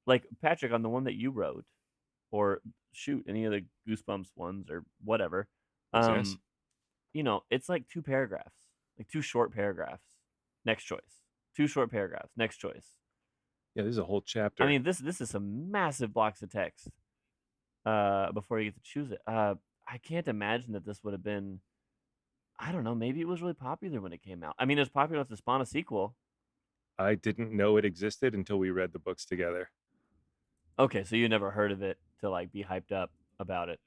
like Patrick, on the one that you wrote, or shoot, any of the Goosebumps ones or whatever. Yes. You know, it's like 2 paragraphs, like 2 short paragraphs. Next choice. 2 short paragraphs. Next choice. Yeah, this is a whole chapter. I mean, this is some massive blocks of text. Before you get to choose it. I can't imagine that this would have been. I don't know. Maybe it was really popular when it came out. I mean, it was popular enough to spawn a sequel. I didn't know it existed until we read the books together. Okay, so you never heard of it to like be hyped up about it,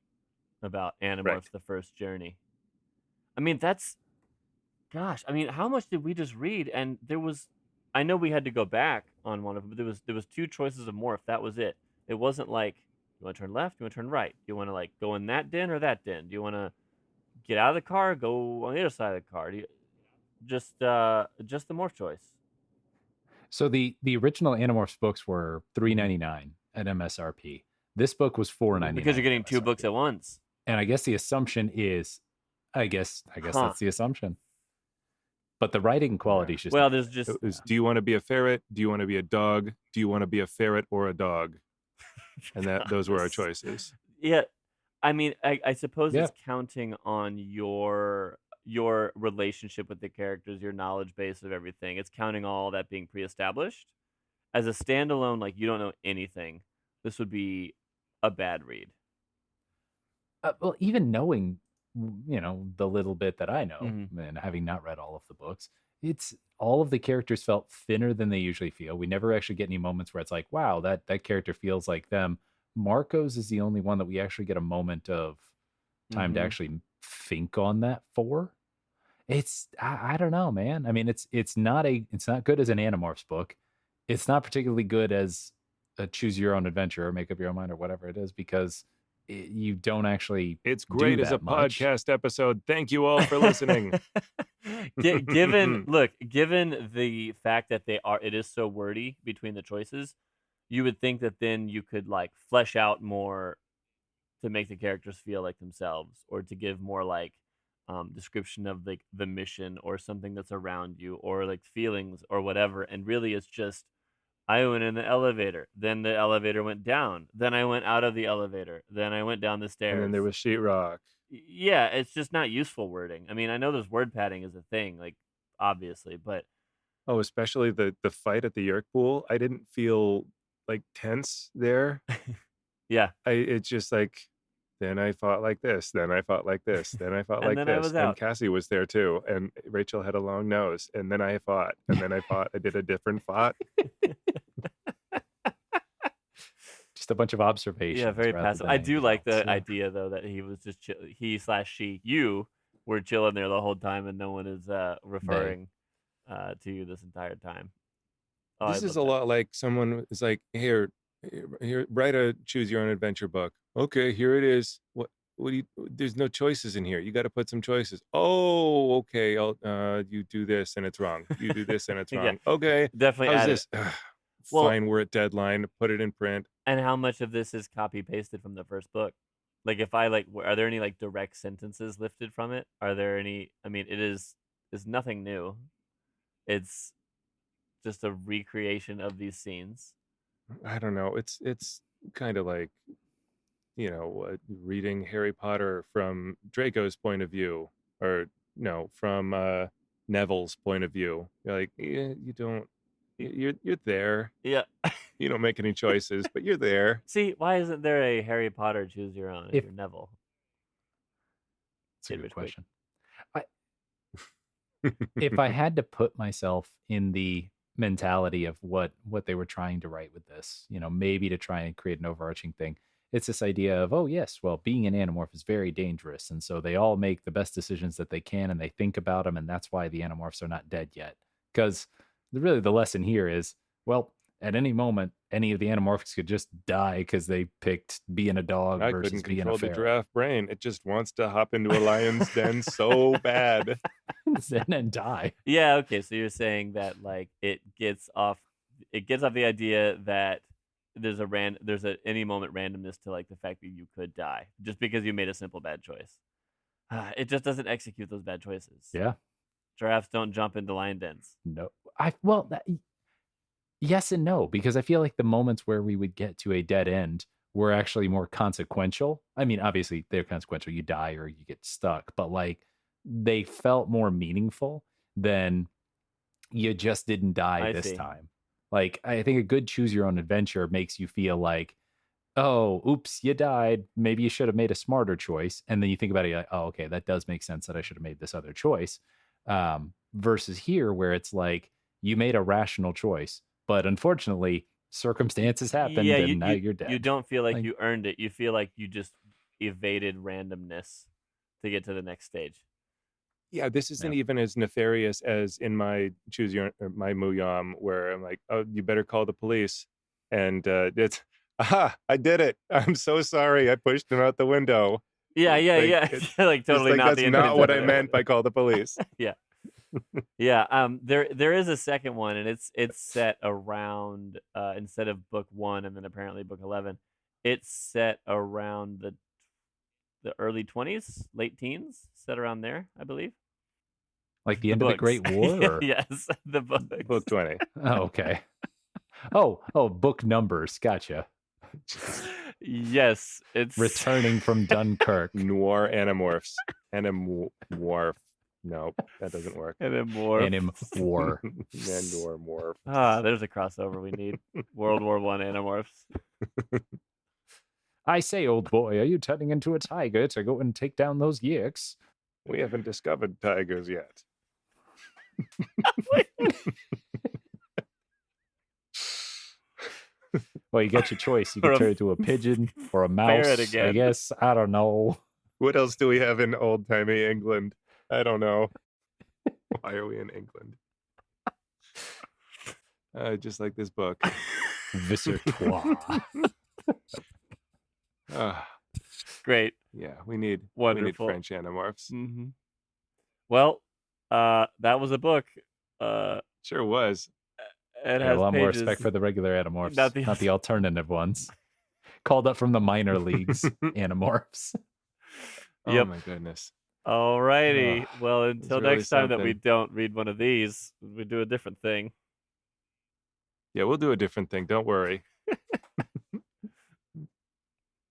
about Animorphs: The First Journey. I mean, that's, gosh. I mean, how much did we just read? And there was, I know we had to go back on one of them, but there was 2 choices of morph. That was it. It wasn't like, you want to turn left, you want to turn right, you want to like go in that den or that den, do you want to get out of the car, go on the other side of the car, just the morph choice. So the original Animorphs books were $3.99 at MSRP. This book was $4.99 because you're getting 2 books at once. And I guess the assumption is, I guess that's the assumption. But the writing quality is just well. There's just do you want to be a ferret? Do you want to be a dog? Do you want to be a ferret or a dog? And those were our choices. Yeah, I mean, I suppose it's counting on your relationship with the characters, your knowledge base of everything. It's counting all that being pre-established. As a standalone, like you don't know anything, this would be a bad read. Well, even knowing, the little bit that I know, Mm-hmm. and having not read all of the books, it's all of the characters felt thinner than they usually feel. We never actually get any moments where it's like, wow, that character feels like them. Marco's is the only one that we actually get a moment of time to actually think on that for. It's I don't know, man. I mean, it's not good as an Animorphs book. It's not particularly good as a choose your own adventure or make up your own mind or whatever it is, because you don't actually. It's great as a podcast episode. Thank you all for listening. given the fact that it is so wordy between the choices, you would think that then you could like flesh out more to make the characters feel like themselves, or to give more like description of like the mission or something that's around you, or like feelings or whatever. And really it's just, I went in the elevator, then the elevator went down, then I went out of the elevator, then I went down the stairs, and then there was sheetrock. Yeah, it's just not useful wording. I mean, I know there's word padding is a thing, like obviously, but especially the fight at the Yeerk pool. I didn't feel like tense there. Yeah, it's just like, then I fought like this, then I fought like this, then I fought like then I this, was and out. Cassie was there too, and Rachel had a long nose, and then I fought, and then I did a different fought. Just a bunch of observations. Yeah, very passive. I do like the idea though that he was just you were chilling there the whole time, and no one is referring to you this entire time. This is a lot like someone is like, here, write a choose your own adventure book. Okay, here it is. What do you? There's no choices in here. You got to put some choices. Oh, okay. You do this and it's wrong. You do this and it's wrong. Yeah, okay, definitely. How's this? Fine, we're at deadline. Put it in print. And how much of this is copy pasted from the first book? Like, if I are there any like direct sentences lifted from it? Are there any? I mean, it's nothing new. It's just a recreation of these scenes. I don't know. It's kind of like reading Harry Potter from Draco's point of view, or from Neville's point of view. You're like, you don't. You're there. Yeah. You don't make any choices, but you're there. See, why isn't there a Harry Potter choose your own if you're Neville? That's a good question. If I had to put myself in the mentality of what they were trying to write with this, maybe to try and create an overarching thing, it's this idea of, oh yes, well, being an Animorph is very dangerous, and so they all make the best decisions that they can, and they think about them, and that's why the Animorphs are not dead yet. Because really the lesson here is, well, at any moment, any of the Animorphs could just die because they picked being a dog versus being a ferret. I couldn't control the giraffe brain. It just wants to hop into a lion's den so bad. And then die. Yeah, okay. So you're saying that like it gets off the idea that there's any moment randomness to like the fact that you could die just because you made a simple bad choice. It just doesn't execute those bad choices. Yeah. Giraffes don't jump into lion dens. No. Yes and no, because I feel like the moments where we would get to a dead end were actually more consequential. I mean, obviously they're consequential. You die or you get stuck, but like they felt more meaningful than you just didn't die this time. Like, I think a good choose your own adventure makes you feel like, oh, oops, you died. Maybe you should have made a smarter choice. And then you think about it, you're like, oh, okay, that does make sense that I should have made this other choice. Versus here where it's like you made a rational choice, but unfortunately circumstances happened and now you're dead. You don't feel like you earned it. You feel like you just evaded randomness to get to the next stage. Yeah, this isn't even as nefarious as in my my Muyam, where I'm like, oh, you better call the police. And it's, I did it. I'm so sorry. I pushed him out the window. Yeah. Like totally not that's not what I meant by call the police. Yeah. Yeah. There is a second one, and it's set around instead of book 1 and then apparently book 11, it's set around the early 20s, late teens, set around there, I believe. Like the end of the Great War? Or? Yes, the books. Book 20. Oh, okay. Oh, book numbers. Gotcha. Yes, it's returning from Dunkirk. Noir Animorphs. Animorph. No, that doesn't work. Animorph. Animorph. There's a crossover we need. World War I Animorphs. I say, old boy, are you turning into a tiger to go and take down those Yeerks? We haven't discovered tigers yet. Well, you got your choice. You can turn into a pigeon or a mouse, I guess. I don't know. What else do we have in old-timey England? I don't know. Why are we in England? Just like this book. Visser-toi. Great. Yeah, we need French Animorphs. Mm-hmm. Well, that was a book. Sure was. It has a lot more pages, respect for the regular Animorphs, not the alternative ones. Called up from the minor leagues, Animorphs. Oh my goodness. All righty. Well, until really next time something. that we don't read one of these, we do a different thing. Yeah, we'll do a different thing. Don't worry.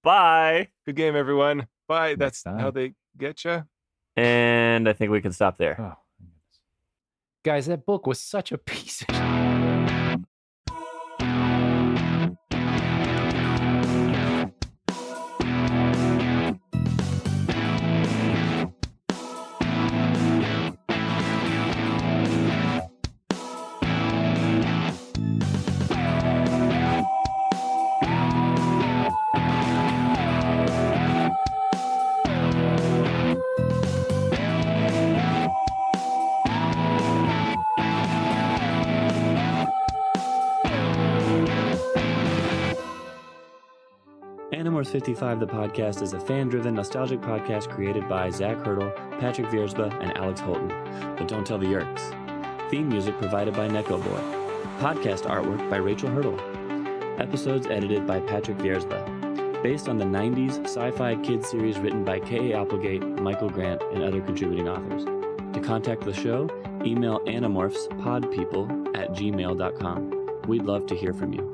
Bye. Good game, everyone. Bye. That's how they get you. And I think we can stop there. Oh, guys, that book was such a piece of shit. Animorphs 55, the podcast, is a fan-driven, nostalgic podcast created by Zach Hurdle, Patrick Viersba, and Alex Holton. But don't tell the Yeerks. Theme music provided by Neko Boy. Podcast artwork by Rachel Hurdle. Episodes edited by Patrick Viersba. Based on the 90s sci-fi kids series written by K.A. Applegate, Michael Grant, and other contributing authors. To contact the show, email animorphspodpeople@gmail.com. We'd love to hear from you.